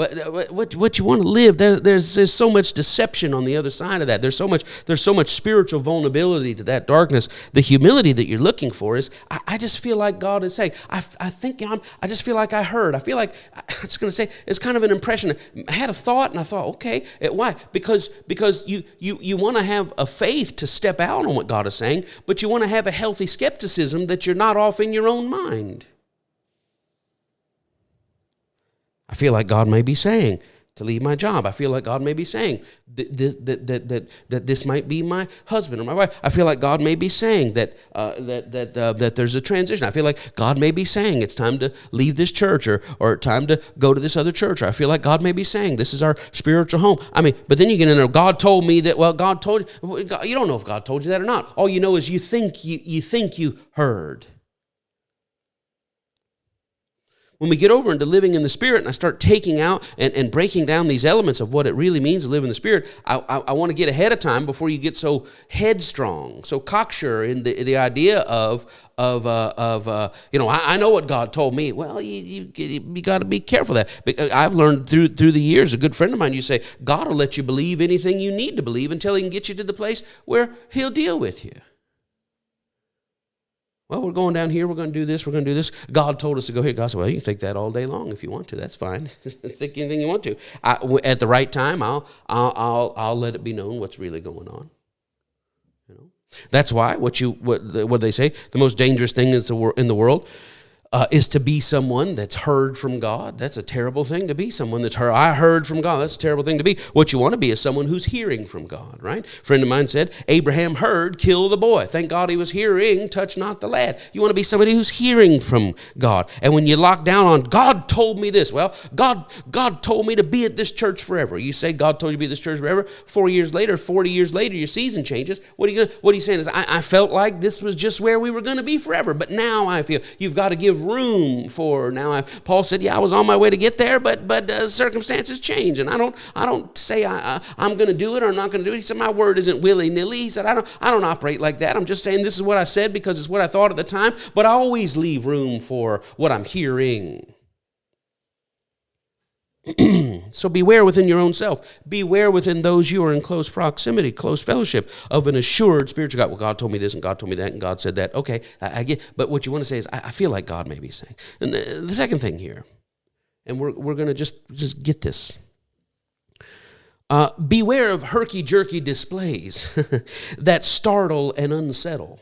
A: what you want to live, there's so much deception on the other side of that. There's so much spiritual vulnerability to that darkness. The humility that you're looking for is, I just feel like God is saying, I just feel like I heard. I feel like, I'm just going to say, it's kind of an impression. I had a thought and I thought, okay, why? Because you want to have a faith to step out on what God is saying, but you want to have a healthy skepticism that you're not off in your own mind. I feel like God may be saying to leave my job. I feel like God may be saying that this might be my husband or my wife. I feel like God may be saying that there's a transition. I feel like God may be saying it's time to leave this church or time to go to this other church. Or I feel like God may be saying this is our spiritual home. I mean, but then you get in there, God told me that, well, God told you. You don't know if God told you that or not. All you know is you think you heard. When we get over into living in the Spirit and I start taking out and breaking down these elements of what it really means to live in the Spirit, I want to get ahead of time before you get so headstrong, so cocksure in the idea of I know what God told me. Well, you got to be careful of that. Because I've learned through the years, a good friend of mine, you say, God will let you believe anything you need to believe until he can get you to the place where he'll deal with you. Well, we're going down here, we're going to do this, we're going to do this. God told us to go here. God said, well, you can think that all day long if you want to. That's fine. Think anything you want to. At the right time, I'll let it be known what's really going on. That's why what they say, the most dangerous thing in the world is to be someone that's heard from God. That's a terrible thing to be, someone that's heard. I heard from God. That's a terrible thing to be. What you want to be is someone who's hearing from God, right? A friend of mine said, Abraham heard, kill the boy. Thank God he was hearing, touch not the lad. You want to be somebody who's hearing from God. And when you lock down on, God told me this. Well, God told me to be at this church forever. You say God told you to be at this church forever. 4 years later, 40 years later, your season changes. What are you saying is, I felt like this was just where we were going to be forever. But now I feel you've got to give room for now. Paul said, "Yeah, I was on my way to get there, but circumstances change, and I don't say I'm going to do it or I'm not going to do it." He said, "My word isn't willy-nilly." He said, "I don't operate like that. I'm just saying this is what I said because it's what I thought at the time, but I always leave room for what I'm hearing." So beware within your own self. Beware within those you are in close proximity, close fellowship of an assured spiritual God. Well, God told me this and God told me that and God said that. Okay, I get. But what you want to say is, I feel like God may be saying. And the second thing here, and we're going to just get this. Beware of herky-jerky displays that startle and unsettle.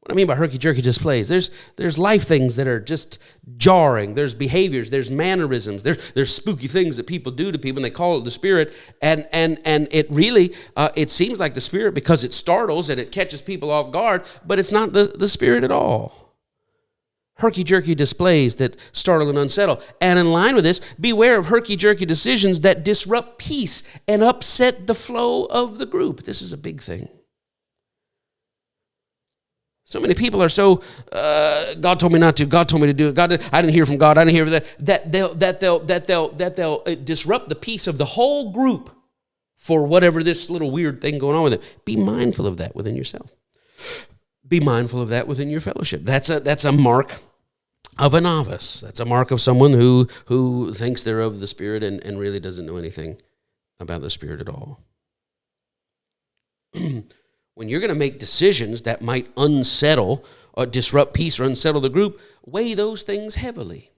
A: What I mean by herky-jerky displays, there's life things that are just jarring. There's behaviors, there's mannerisms, there's spooky things that people do to people, and they call it the Spirit. And it really, it seems like the Spirit because it startles and it catches people off guard, but it's not the Spirit at all. Herky-jerky displays that startle and unsettle. And in line with this, beware of herky-jerky decisions that disrupt peace and upset the flow of the group. This is a big thing. So many people are so, God told me not to, God told me to do it, I didn't hear from God, I didn't hear from that they'll disrupt the peace of the whole group for whatever this little weird thing going on with it. Be mindful of that within yourself. Be mindful of that within your fellowship. That's a mark of a novice. That's a mark of someone who thinks they're of the Spirit and really doesn't know anything about the Spirit at all. When you're going to make decisions that might unsettle or disrupt peace or unsettle the group, weigh those things heavily.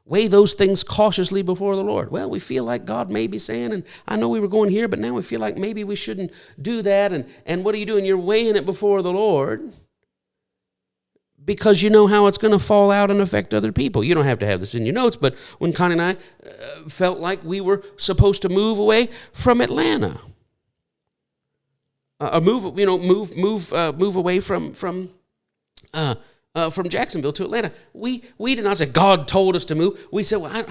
A: Weigh those things cautiously before the Lord. Well, we feel like God may be saying, and I know we were going here, but now we feel like maybe we shouldn't do that. And what are you doing? You're weighing it before the Lord because you know how it's going to fall out and affect other people. You don't have to have this in your notes, but when Connie and I felt like we were supposed to move away from Atlanta, move away from Jacksonville to Atlanta. We did not say God told us to move. We said, well,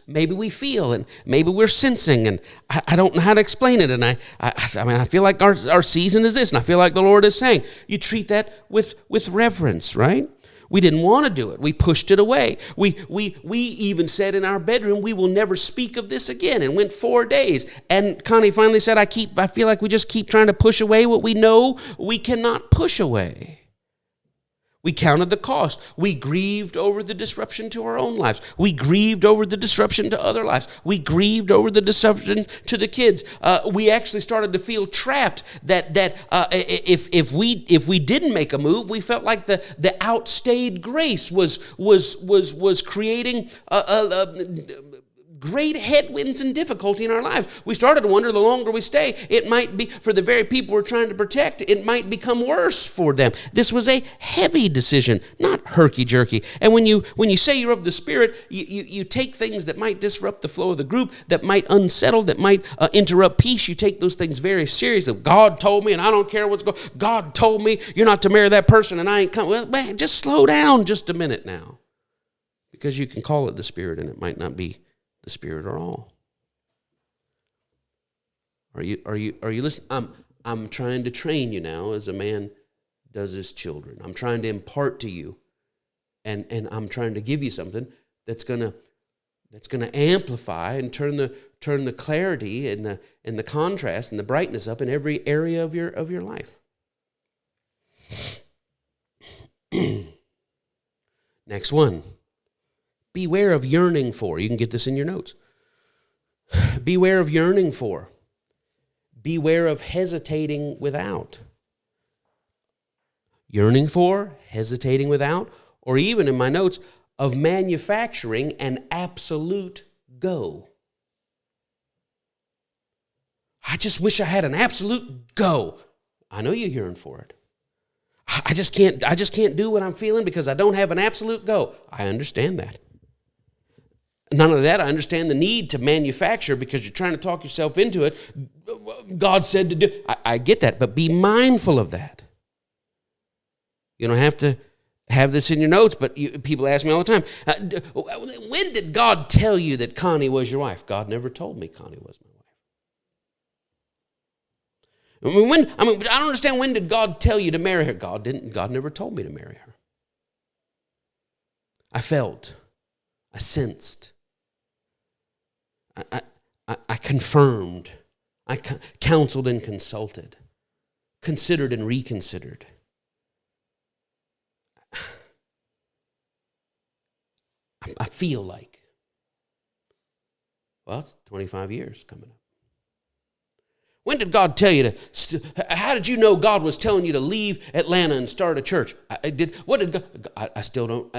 A: maybe we feel and maybe we're sensing, and I don't know how to explain it. And I feel like our season is this, and I feel like the Lord is saying, you treat that with reverence, right? We didn't want to do it. We pushed it away. We even said in our bedroom, we will never speak of this again, and went 4 days. And Connie finally said, I feel like we just keep trying to push away what we know we cannot push away. We counted the cost. We grieved over the disruption to our own lives. We grieved over the disruption to other lives. We grieved over the disruption to the kids. We actually started to feel trapped that if we didn't make a move, we felt like the outstayed grace was creating great headwinds and difficulty in our lives. We started to wonder the longer we stay, it might be, for the very people we're trying to protect, it might become worse for them. This was a heavy decision, not herky-jerky. And when you say you're of the Spirit, you take things that might disrupt the flow of the group, that might unsettle, that might interrupt peace. You take those things very seriously. God told me, and I don't care what's going on. God told me you're not to marry that person, and I ain't coming. Well, man, just slow down just a minute now. Because you can call it the Spirit, and it might not be the Spirit at all. Are you listening? I'm trying to train you now as a man does his children. I'm trying to impart to you, and I'm trying to give you something that's gonna amplify and turn the clarity and the contrast and the brightness up in every area of your life. Next one. Beware of yearning for. You can get this in your notes. Beware of yearning for. Beware of hesitating without. Yearning for, hesitating without, or even in my notes, of manufacturing an absolute go. I just wish I had an absolute go. I know you yearn for it. I just can't do what I'm feeling because I don't have an absolute go. I understand that. None of that. I understand the need to manufacture because you're trying to talk yourself into it. God said to do. I get that, but be mindful of that. You don't have to have this in your notes, but people ask me all the time, when did God tell you that Connie was your wife? God never told me Connie was my wife. I don't understand, when did God tell you to marry her? God never told me to marry her. I felt, I sensed, I confirmed, I counseled and consulted, considered and reconsidered. I feel like. Well, it's 25 years coming up. When did God tell you to, how did you know God was telling you to leave Atlanta and start a church? I still don't,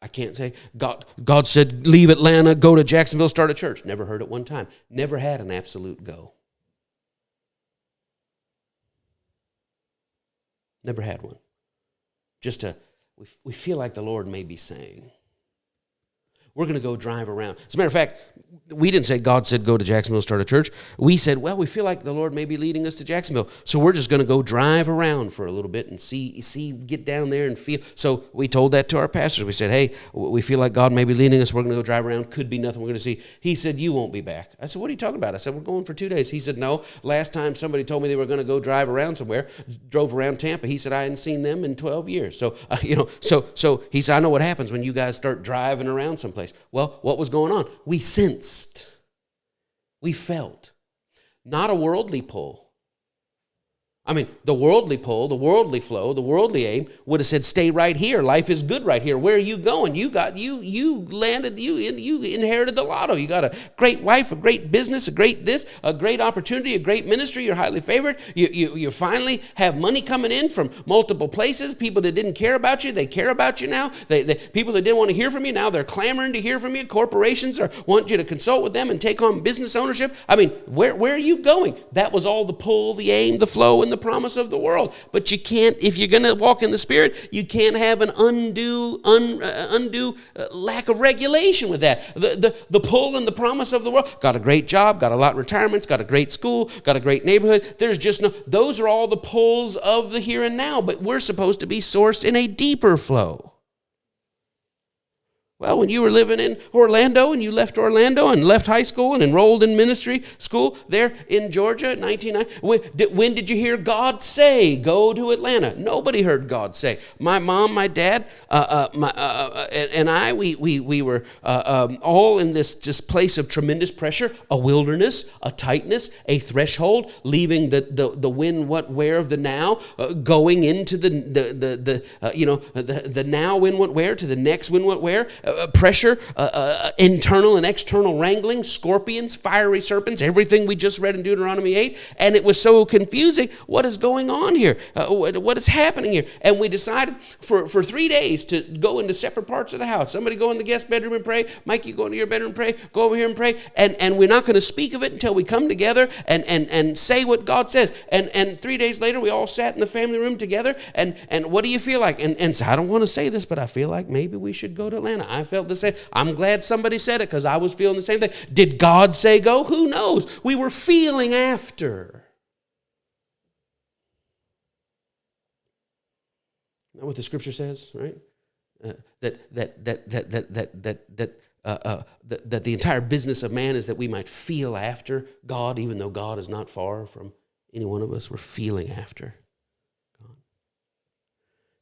A: I can't say. God said, leave Atlanta, go to Jacksonville, start a church. Never heard it one time. Never had an absolute go. Never had one. we feel like the Lord may be saying, we're going to go drive around. As a matter of fact, we didn't say God said go to Jacksonville, start a church. We said, well, we feel like the Lord may be leading us to Jacksonville, so we're just going to go drive around for a little bit and see, get down there and feel. So we told that to our pastors. We said, hey, we feel like God may be leading us. We're going to go drive around. Could be nothing we're going to see. He said, you won't be back. I said, what are you talking about? I said, we're going for 2 days. He said, no. Last time somebody told me they were going to go drive around somewhere, drove around Tampa. He said, I hadn't seen them in 12 years. So, so he said, I know what happens when you guys start driving around someplace. Well, what was going on? We sensed. We felt. Not a worldly pull. I mean, the worldly pull, the worldly flow, the worldly aim would have said, stay right here. Life is good right here. Where are you going? You inherited the lotto. You got a great wife, a great business, a great opportunity, a great ministry. You're highly favored. You finally have money coming in from multiple places. People that didn't care about you, they care about you now. People that didn't want to hear from you, now they're clamoring to hear from you. Corporations want you to consult with them and take on business ownership. I mean, where are you going? That was all the pull, the aim, the flow, and the promise of the world. But you can't, if you're going to walk in the Spirit, you can't have an undue lack of regulation with that. The pull and the promise of the world. Got a great job, got a lot of retirements, got a great school, got a great neighborhood. There's just no, those are all the pulls of the here and now, but we're supposed to be sourced in a deeper flow. Well, when you were living in Orlando and you left Orlando and left high school and enrolled in ministry school there in Georgia in 1990, when did you hear God say, go to Atlanta? Nobody heard God say. My mom, my dad, and I, we were all in this just place of tremendous pressure, a wilderness, a tightness, a threshold, leaving the when, what, where of the now, going into the now, when, what, where, to the next when, what, where. Pressure, internal and external wrangling, scorpions, fiery serpents, everything we just read in Deuteronomy 8. And it was so confusing. What is going on here? What is happening here? And we decided for 3 days to go into separate parts of the house. Somebody go in the guest bedroom and pray. Mike, you go into your bedroom and pray. Go over here and pray. And we're not going to speak of it until we come together and say what God says. And 3 days later, we all sat in the family room together. And what do you feel like? And so I don't want to say this, but I feel like maybe we should go to Atlanta. I felt the same. I'm glad somebody said it because I was feeling the same thing. Did God say go? Who knows? We were feeling after. Isn't that what the scripture says, right? That the entire business of man is that we might feel after God, even though God is not far from any one of us. We're feeling after.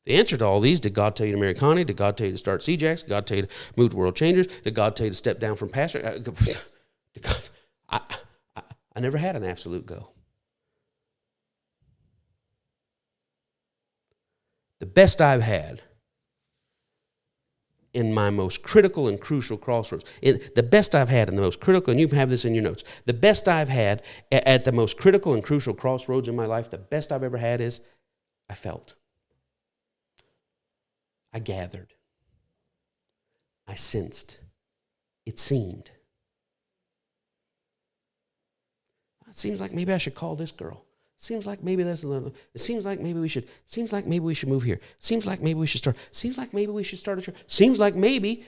A: The answer to all these, did God tell you to marry Connie? Did God tell you to start CJAX? Did God tell you to move to World Changers? Did God tell you to step down from pastor? I never had an absolute go. The best I've had in my most critical and crucial crossroads, the best I've had in the most critical, and you can have this in your notes, the best I've had at the most critical and crucial crossroads in my life, the best I've ever had is I felt. I gathered. I sensed. It seemed. It seems like maybe I should call this girl. Seems like maybe that's a little. It seems like maybe we should. Seems like maybe we should move here. Seems like maybe we should start. Seems like maybe we should start a church. Seems like maybe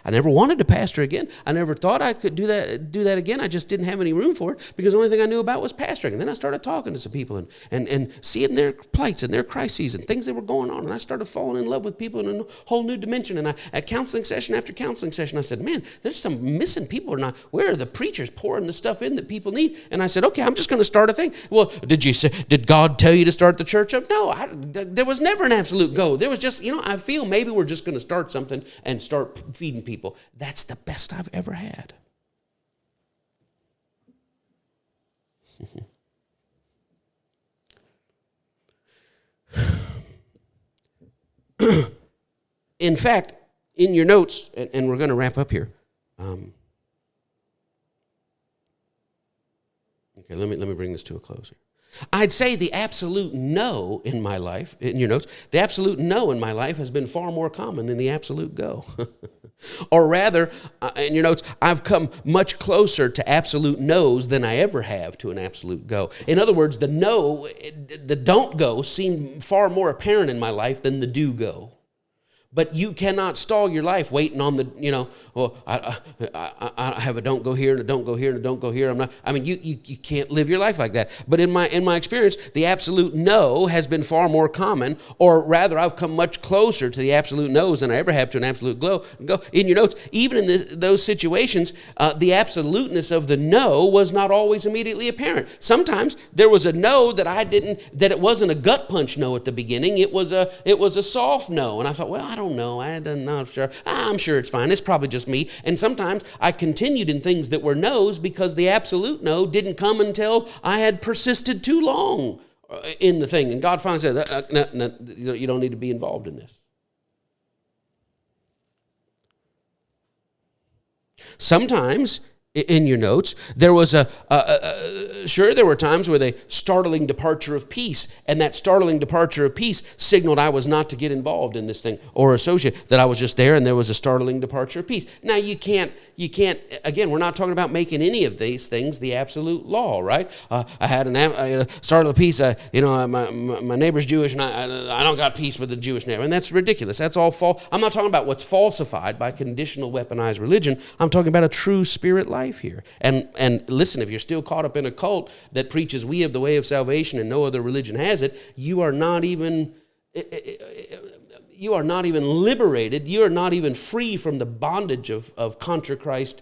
A: I never wanted to pastor again. I never thought I could do that again. I just didn't have any room for it because the only thing I knew about was pastoring. And then I started talking to some people and seeing their plights and their crises and things that were going on. And I started falling in love with people in a whole new dimension. And at counseling session after counseling session, I said, man, there's some missing people or not. Where are the preachers pouring the stuff in that people need? And I said, okay, I'm just going to start a thing. Well, did God tell you to start the church up? No, there was never an absolute go. There was just, I feel maybe we're just going to start something and start feeding people. That's the best I've ever had. In fact, in your notes, and we're going to wrap up here. Okay, let me bring this to a close here. I'd say the absolute no in my life, in your notes, the absolute no in my life has been far more common than the absolute go. Or rather, in your notes, I've come much closer to absolute no's than I ever have to an absolute go. In other words, the no, the don't go seem far more apparent in my life than the do go. But you cannot stall your life waiting on the, I have a don't go here and a don't go here and a don't go here. You can't live your life like that. But in my experience, the absolute no has been far more common, or rather, I've come much closer to the absolute no's than I ever have to an absolute go. In your notes, even in those situations, the absoluteness of the no was not always immediately apparent. Sometimes there was a no that it wasn't a gut punch no at the beginning. It was a soft no, and I thought, well, I don't know. I'm not sure. I'm sure it's fine. It's probably just me. And sometimes I continued in things that were no's because the absolute no didn't come until I had persisted too long in the thing. And God finally said, no, you don't need to be involved in this. Sometimes, in your notes, there was there were times with a startling departure of peace, and that startling departure of peace signaled I was not to get involved in this thing or associate, that I was just there and there was a startling departure of peace. Now, you can't, again, we're not talking about making any of these things the absolute law, right? I had a startling peace, my neighbor's Jewish, and I don't got peace with the Jewish neighbor, and that's ridiculous. That's all false. I'm not talking about what's falsified by conditional weaponized religion. I'm talking about a true spirit life here. And listen, if you're still caught up in a cult that preaches we have the way of salvation and no other religion has it, you are not even liberated. You are not even free from the bondage of contra Christ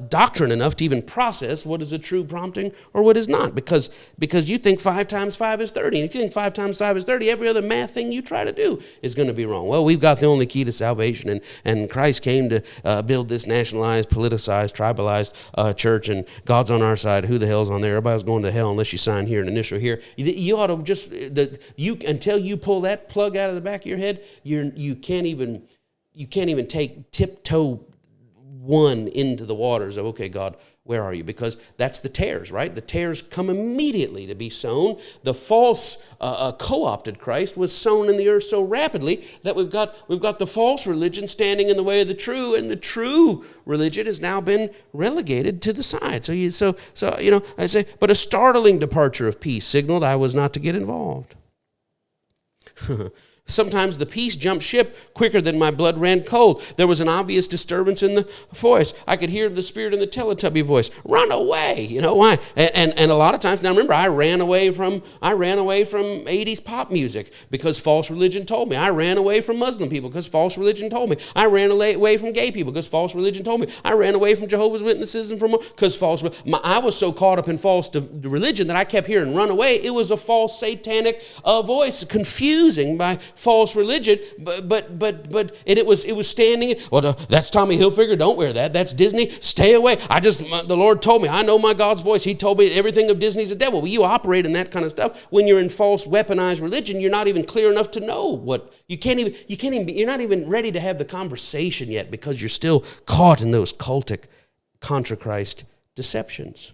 A: doctrine enough to even process what is a true prompting or what is not, because you think 5 times 5 is 30, and if you think 5 times 5 is 30, every other math thing you try to do is going to be wrong. Well, we've got the only key to salvation, and Christ came to build this nationalized, politicized, tribalized church, and God's on our side. Who the hell's on there? Everybody's going to hell unless you sign here and initial here. You ought to just until you pull that plug out of the back of your head, you can't even take tiptoe one into the waters of, okay, God, where are you? Because that's the tares, right? The tares come immediately to be sown. The false co-opted Christ was sown in the earth so rapidly that we've got the false religion standing in the way of the true, and the true religion has now been relegated to the side. So I say, but a startling departure of peace signaled I was not to get involved. Sometimes the peace jumped ship quicker than my blood ran cold. There was an obvious disturbance in the voice. I could hear the spirit in the Teletubby voice. Run away! You know why? And a lot of times, now remember, I ran away from 80s pop music because false religion told me. I ran away from Muslim people because false religion told me. I ran away from gay people because false religion told me. I ran away from Jehovah's Witnesses and from because false. I was so caught up in false religion that I kept hearing run away. It was a false satanic voice, confusing by false religion, but it was standing. Well, that's Tommy Hilfiger. Don't wear that. That's Disney. Stay away. The Lord told me. I know my God's voice. He told me everything of Disney's a devil. Well, you operate in that kind of stuff when you're in false weaponized religion. You're not even clear enough to know what you're not even ready to have the conversation yet because you're still caught in those cultic contra Christ deceptions.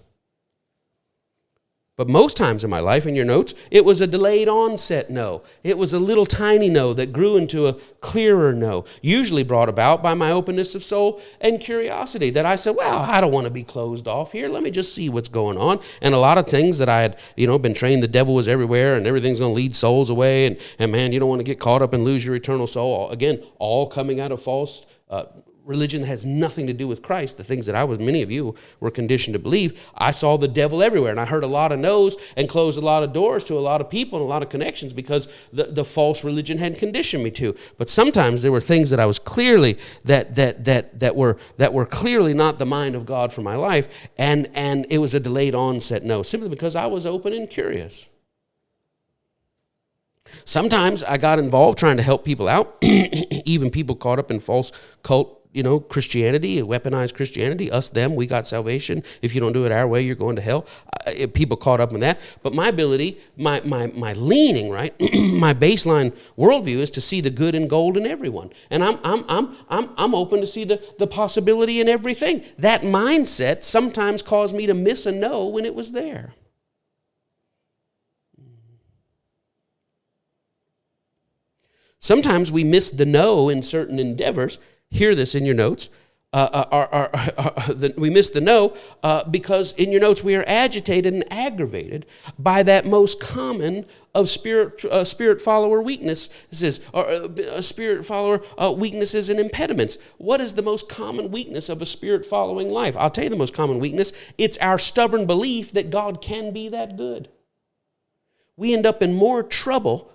A: But most times in my life, in your notes, it was a delayed onset no. It was a little tiny no that grew into a clearer no, usually brought about by my openness of soul and curiosity, that I said, well, I don't want to be closed off here. Let me just see what's going on. And a lot of things that I had, been trained the devil was everywhere and everything's going to lead souls away. And man, you don't want to get caught up and lose your eternal soul. Again, all coming out of false religion that has nothing to do with Christ, the things that many of you were conditioned to believe. I saw the devil everywhere, and I heard a lot of no's and closed a lot of doors to a lot of people and a lot of connections because the false religion had conditioned me to. But sometimes there were things that I was clearly that were clearly not the mind of God for my life, and it was a delayed onset no, simply because I was open and curious. Sometimes I got involved trying to help people out, even people caught up in false cult Christianity, weaponized Christianity, us, them, we got salvation. If you don't do it our way, you're going to hell. People caught up in that. But my ability, my leaning, right, my baseline worldview is to see the good and gold in everyone. And I'm open to see the possibility in everything. That mindset sometimes caused me to miss a no when it was there. Sometimes we miss the no in certain endeavors. Hear this in your notes. We miss the no because in your notes we are agitated and aggravated by that most common of spirit follower weaknesses, or spirit follower weaknesses and impediments. What is the most common weakness of a spirit following life? I'll tell you the most common weakness. It's our stubborn belief that God can be that good. We end up in more trouble,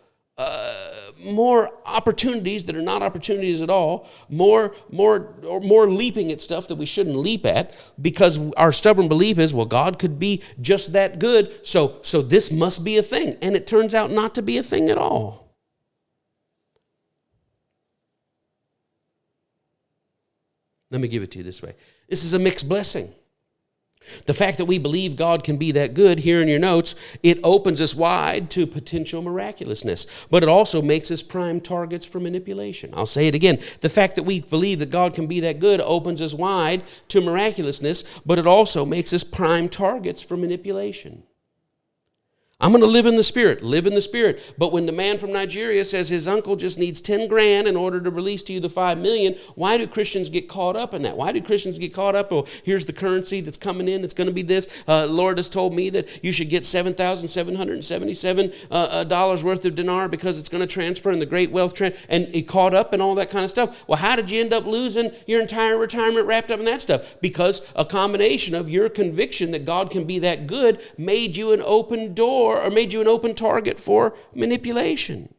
A: more opportunities that are not opportunities at all, more leaping at stuff that we shouldn't leap at, because our stubborn belief is, well, God could be just that good, so this must be a thing. And it turns out not to be a thing at all. Let me give it to you this way. This is a mixed blessing. The fact that we believe God can be that good, here in your notes, it opens us wide to potential miraculousness, but it also makes us prime targets for manipulation. I'll say it again. The fact that we believe that God can be that good opens us wide to miraculousness, but it also makes us prime targets for manipulation. I'm going to live in the Spirit. But when the man from Nigeria says his uncle just needs 10 grand in order to release to you the 5 million, why do Christians get caught up in that? Why do Christians get caught up? Oh, here's the currency that's coming in. It's going to be this. Lord has told me that you should get $7,777 worth of dinar because it's going to transfer in the great wealth trend. And he caught up and all that kind of stuff. Well, how did you end up losing your entire retirement wrapped up in that stuff? Because a combination of your conviction that God can be that good made you an open door, or made you an open target for manipulation.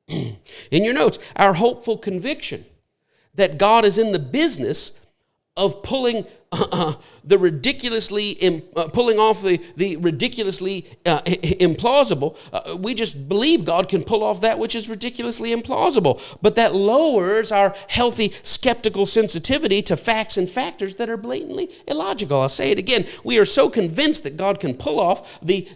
A: In your notes, our hopeful conviction that God is in the business of pulling off the ridiculously implausible. We just believe God can pull off that which is ridiculously implausible. But that lowers our healthy skeptical sensitivity to facts and factors that are blatantly illogical. I'll say it again. We are so convinced that God can pull off the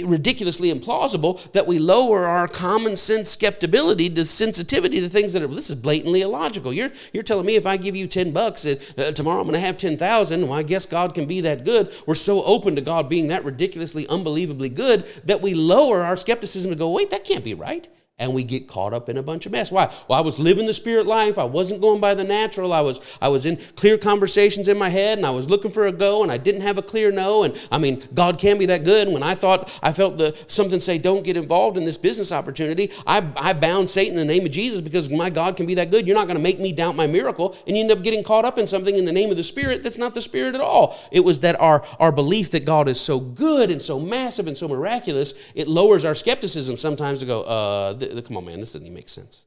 A: ridiculously implausible that we lower our common sense skeptibility to sensitivity to things that are, this is blatantly illogical. You're telling me if I give you $10 tomorrow I'm going to have 10,000. Well, I guess God can be that good. We're so open to God being that ridiculously, unbelievably good that we lower our skepticism to go, wait, that can't be right. And we get caught up in a bunch of mess. Why? Well, I was living the Spirit life. I wasn't going by the natural. I was in clear conversations in my head, and I was looking for a go, and I didn't have a clear no. And I mean, God can be that good. And when I felt something say, don't get involved in this business opportunity, I bound Satan in the name of Jesus because my God can be that good. You're not going to make me doubt my miracle. And you end up getting caught up in something in the name of the Spirit that's not the Spirit at all. It was that our belief that God is so good and so massive and so miraculous, it lowers our skepticism sometimes to go, come on, man, this doesn't even make sense.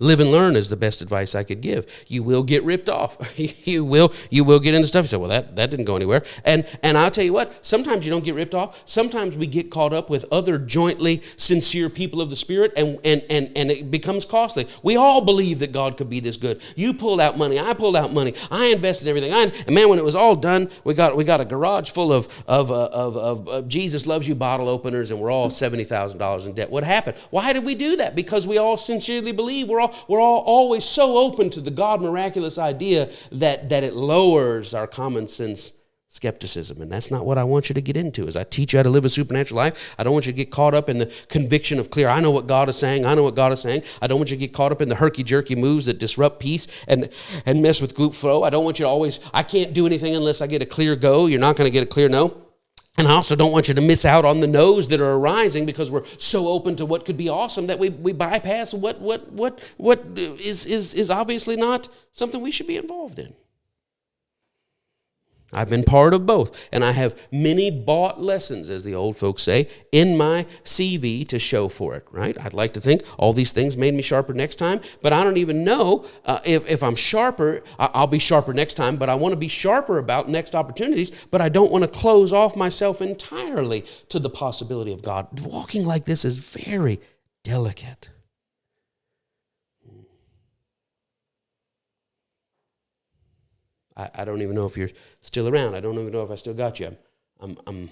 A: Live and learn is the best advice I could give. You will get ripped off. You will get into stuff. You say, well, that didn't go anywhere. And I'll tell you what, sometimes you don't get ripped off. Sometimes we get caught up with other jointly sincere people of the Spirit, and it becomes costly. We all believe that God could be this good. You pulled out money. I pulled out money. I invested everything. And man, when it was all done, we got a garage full of Jesus Loves You bottle openers, and we're all $70,000 in debt. What happened? Why did we do that? Because we all sincerely believe. We're all always so open to the God miraculous idea that it lowers our common sense skepticism. And that's not what I want you to get into. As I teach you how to live a supernatural life, I don't want you to get caught up in the conviction of clear, I know what God is saying. I know what God is saying. I don't want you to get caught up in the herky-jerky moves that disrupt peace and mess with group flow. I don't want you to always, I can't do anything unless I get a clear go. You're not going to get a clear no. And I also don't want you to miss out on the no's that are arising because we're so open to what could be awesome that we bypass what is obviously not something we should be involved in. I've been part of both, and I have many bought lessons, as the old folks say, in my CV to show for it, right? I'd like to think all these things made me sharper next time, but I don't even know if I'm sharper. I'll be sharper next time, but I want to be sharper about next opportunities, but I don't want to close off myself entirely to the possibility of God. Walking like this is very delicate. I don't even know if you're still around. I don't even know if I still got you. I'm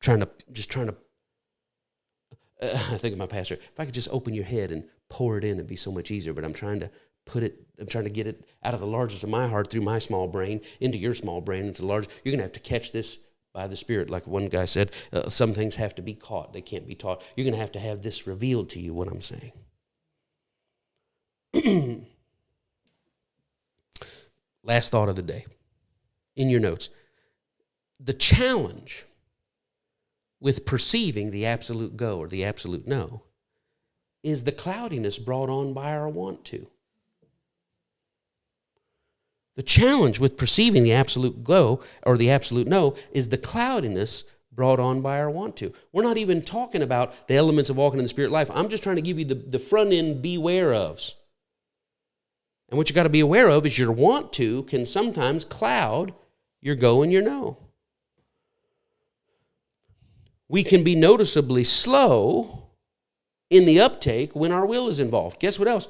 A: trying to. I think of my pastor. If I could just open your head and pour it in, it'd be so much easier. But I'm trying to I'm trying to get it out of the largest of my heart through my small brain into your small brain, into the large. You're going to have to catch this by the Spirit. Like one guy said, some things have to be caught. They can't be taught. You're going to have this revealed to you, what I'm saying. Last thought of the day. In your notes. The challenge with perceiving the absolute go or the absolute no is the cloudiness brought on by our want to. The challenge with perceiving the absolute go or the absolute no is the cloudiness brought on by our want to. We're not even talking about the elements of walking in the Spirit life. I'm just trying to give you the front end beware ofs. And what you got to be aware of is your want to can sometimes cloud your go and your no. We can be noticeably slow in the uptake when our will is involved. Guess what else?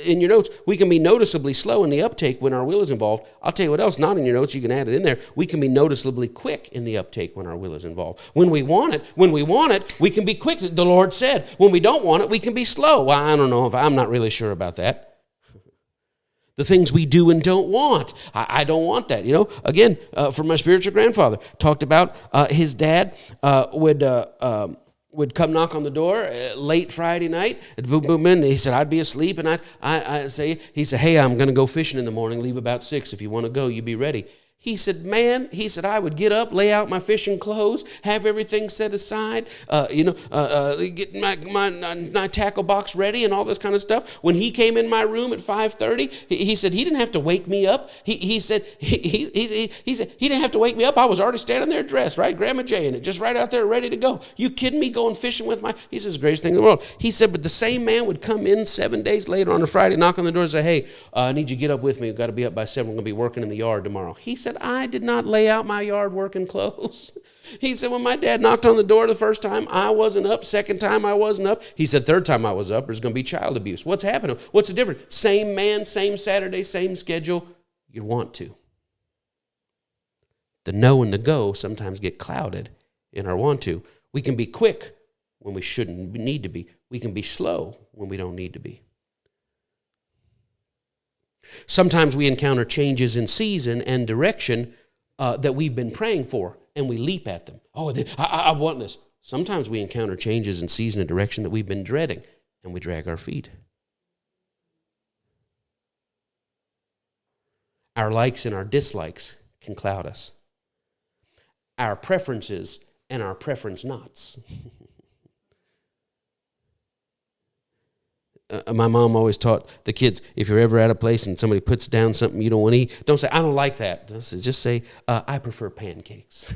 A: In your notes, we can be noticeably slow in the uptake when our will is involved. I'll tell you what else, not in your notes, you can add it in there. We can be noticeably quick in the uptake when our will is involved. When we want it, we can be quick. The Lord said, when we don't want it, we can be slow. Well, I don't know I'm not really sure about that. The things we do and don't want. I don't want that. Again, from my spiritual grandfather, talked about his dad would come knock on the door late Friday night. Boom, boom, and he said, I'd be asleep. And I'd say, he said, hey, I'm going to go fishing in the morning. Leave about 6. If you want to go, you be ready. He said, I would get up, lay out my fishing clothes, have everything set aside, get my tackle box ready and all this kind of stuff. When he came in my room at 5:30, he said he didn't have to wake me up. He said he didn't have to wake me up. I was already standing there dressed, right? Grandma J in it, just right out there ready to go. You kidding me? Going fishing with he says, the greatest thing in the world. He said, but the same man would come in 7 days later on a Friday, knock on the door and say, hey, I need you to get up with me. We've got to be up by 7. We're going to be working in the yard tomorrow. He said, I did not lay out my yard working clothes. He said, when my dad knocked on the door the first time, I wasn't up. Second time, I wasn't up. He said, third time I was up, there's going to be child abuse. What's happening? What's the difference? Same man, same Saturday, same schedule. You want to. The no and the go sometimes get clouded in our want to. We can be quick when we shouldn't need to be. We can be slow when we don't need to be. Sometimes we encounter changes in season and direction that we've been praying for, and we leap at them. Oh, I want this. Sometimes we encounter changes in season and direction that we've been dreading, and we drag our feet. Our likes and our dislikes can cloud us. Our preferences and our preference nots. My mom always taught the kids, if you're ever at a place and somebody puts down something you don't want to eat, don't say, I don't like that. Just say, I prefer pancakes.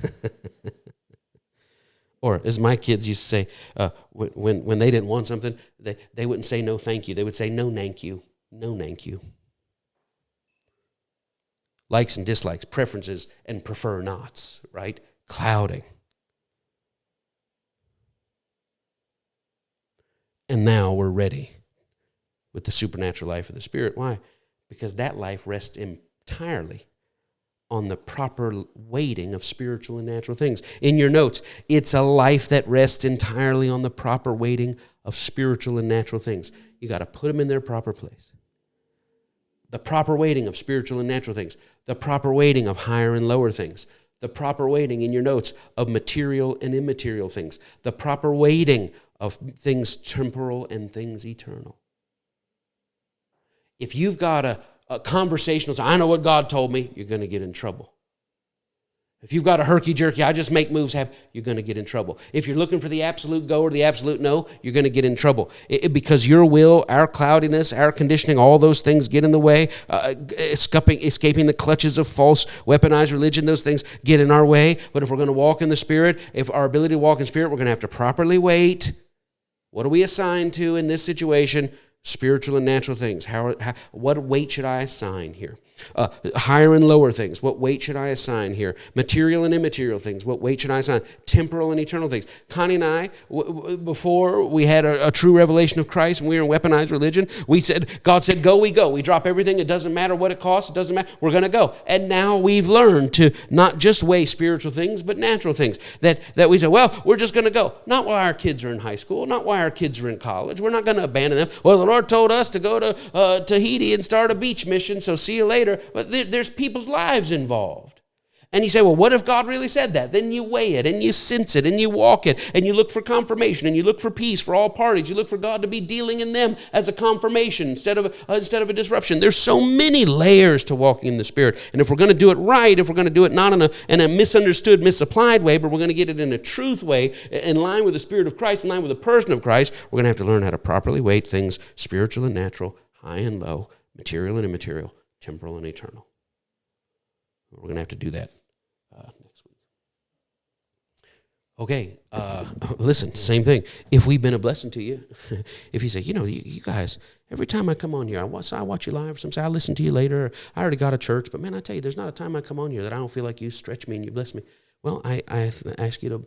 A: Or as my kids used to say, when they didn't want something, they wouldn't say no thank you. They would say no thank you, no thank you. Likes and dislikes, preferences and prefer nots, right? Clouding. And now we're ready with the supernatural life of the Spirit. Why? Because that life rests entirely on the proper weighting of spiritual and natural things. In your notes, it's a life that rests entirely on the proper weighting of spiritual and natural things. You got to put them in their proper place. The proper weighting of spiritual and natural things. The proper weighting of higher and lower things. The proper weighting in your notes of material and immaterial things. The proper weighting of things temporal and things eternal. If you've got a conversational, I know what God told me, you're going to get in trouble. If you've got a herky-jerky, I just make moves happen, you're going to get in trouble. If you're looking for the absolute go or the absolute no, you're going to get in trouble. Because your will, our cloudiness, our conditioning, all those things get in the way. Escaping the clutches of false, weaponized religion, those things get in our way. But if we're going to walk in the Spirit, if our ability to walk in Spirit, we're going to have to properly weight. What are we assigned to in this situation? Spiritual and natural things. What weight should I assign here? Higher and lower things. What weight should I assign here? Material and immaterial things. What weight should I assign? Temporal and eternal things. Connie and I, before we had a true revelation of Christ and we were in weaponized religion, God said, go, we go. We drop everything. It doesn't matter what it costs. It doesn't matter. We're going to go. And now we've learned to not just weigh spiritual things, but natural things. That we say, well, we're just going to go. Not while our kids are in high school. Not while our kids are in college. We're not going to abandon them. Well, the Lord told us to go to Tahiti and start a beach mission, so see you later. But there's people's lives involved. And you say, well, what if God really said that? Then you weigh it, and you sense it, and you walk it, and you look for confirmation, and you look for peace for all parties. You look for God to be dealing in them as a confirmation instead of a disruption. There's so many layers to walking in the Spirit. And if we're going to do it right, if we're going to do it not in a misunderstood, misapplied way, but we're going to get it in a truth way, in line with the Spirit of Christ, in line with the person of Christ, we're going to have to learn how to properly weight things, spiritual and natural, high and low, material and immaterial, temporal and eternal. We're going to have to do that. Next week. Okay, listen, same thing. If we've been a blessing to you, if you say, you guys, every time I come on here, I watch you live, some say I listen to you later, I already got a church, but man, I tell you, there's not a time I come on here that I don't feel like you stretch me and you bless me. Well, I ask you to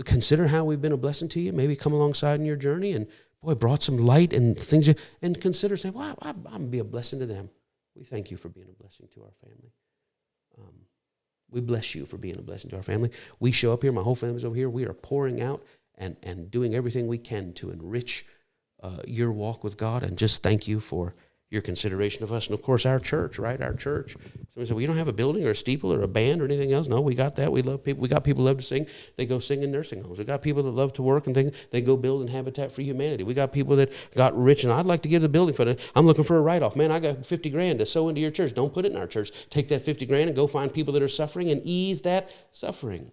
A: consider how we've been a blessing to you, maybe come alongside in your journey and, boy, brought some light and things, and consider saying, well, I'm going to be a blessing to them. We thank you for being a blessing to our family. We bless you for being a blessing to our family. We show up here, my whole family's over here. We are pouring out and doing everything we can to enrich your walk with God, and just thank you for your consideration of us. And, of course, our church, right? Our church. Somebody said, well, you don't have a building or a steeple or a band or anything else. No, we got that. We love people. We got people who love to sing. They go sing in nursing homes. We got people that love to work and things. They go build in Habitat for Humanity. We got people that got rich, and I'd like to give the building for it. I'm looking for a write-off. Man, I got $50,000 to sow into your church. Don't put it in our church. Take that $50,000 and go find people that are suffering and ease that suffering.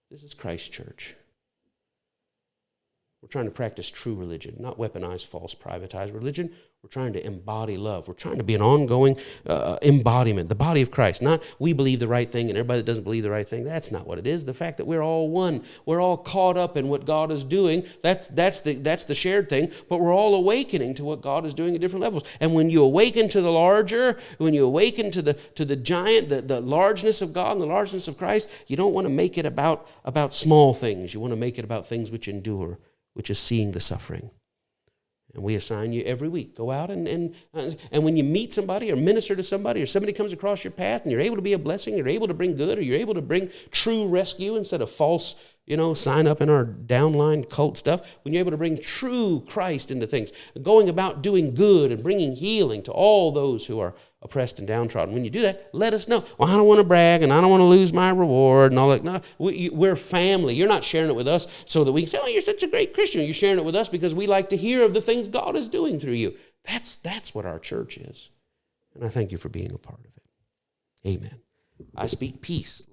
A: This is Christ's church. We're trying to practice true religion, not weaponized, false, privatized religion. We're trying to embody love. We're trying to be an ongoing embodiment, the body of Christ. Not we believe the right thing and everybody that doesn't believe the right thing. That's not what it is. The fact that we're all one. We're all caught up in what God is doing. That's the shared thing. But we're all awakening to what God is doing at different levels. And when you awaken to the larger, when you awaken to the giant, the largeness of God and the largeness of Christ, you don't want to make it about small things. You want to make it about things which endure, which is seeing the suffering. And we assign you every week. Go out and when you meet somebody or minister to somebody or somebody comes across your path and you're able to be a blessing, you're able to bring good, or you're able to bring true rescue instead of false, sign up in our downline cult stuff. When you're able to bring true Christ into things, going about doing good and bringing healing to all those who are oppressed and downtrodden. When you do that, let us know. Well, I don't want to brag and I don't want to lose my reward and all that. No, we're family. You're not sharing it with us so that we can say, oh, you're such a great Christian. You're sharing it with us because we like to hear of the things God is doing through you. That's what our church is. And I thank you for being a part of it. Amen. I speak peace.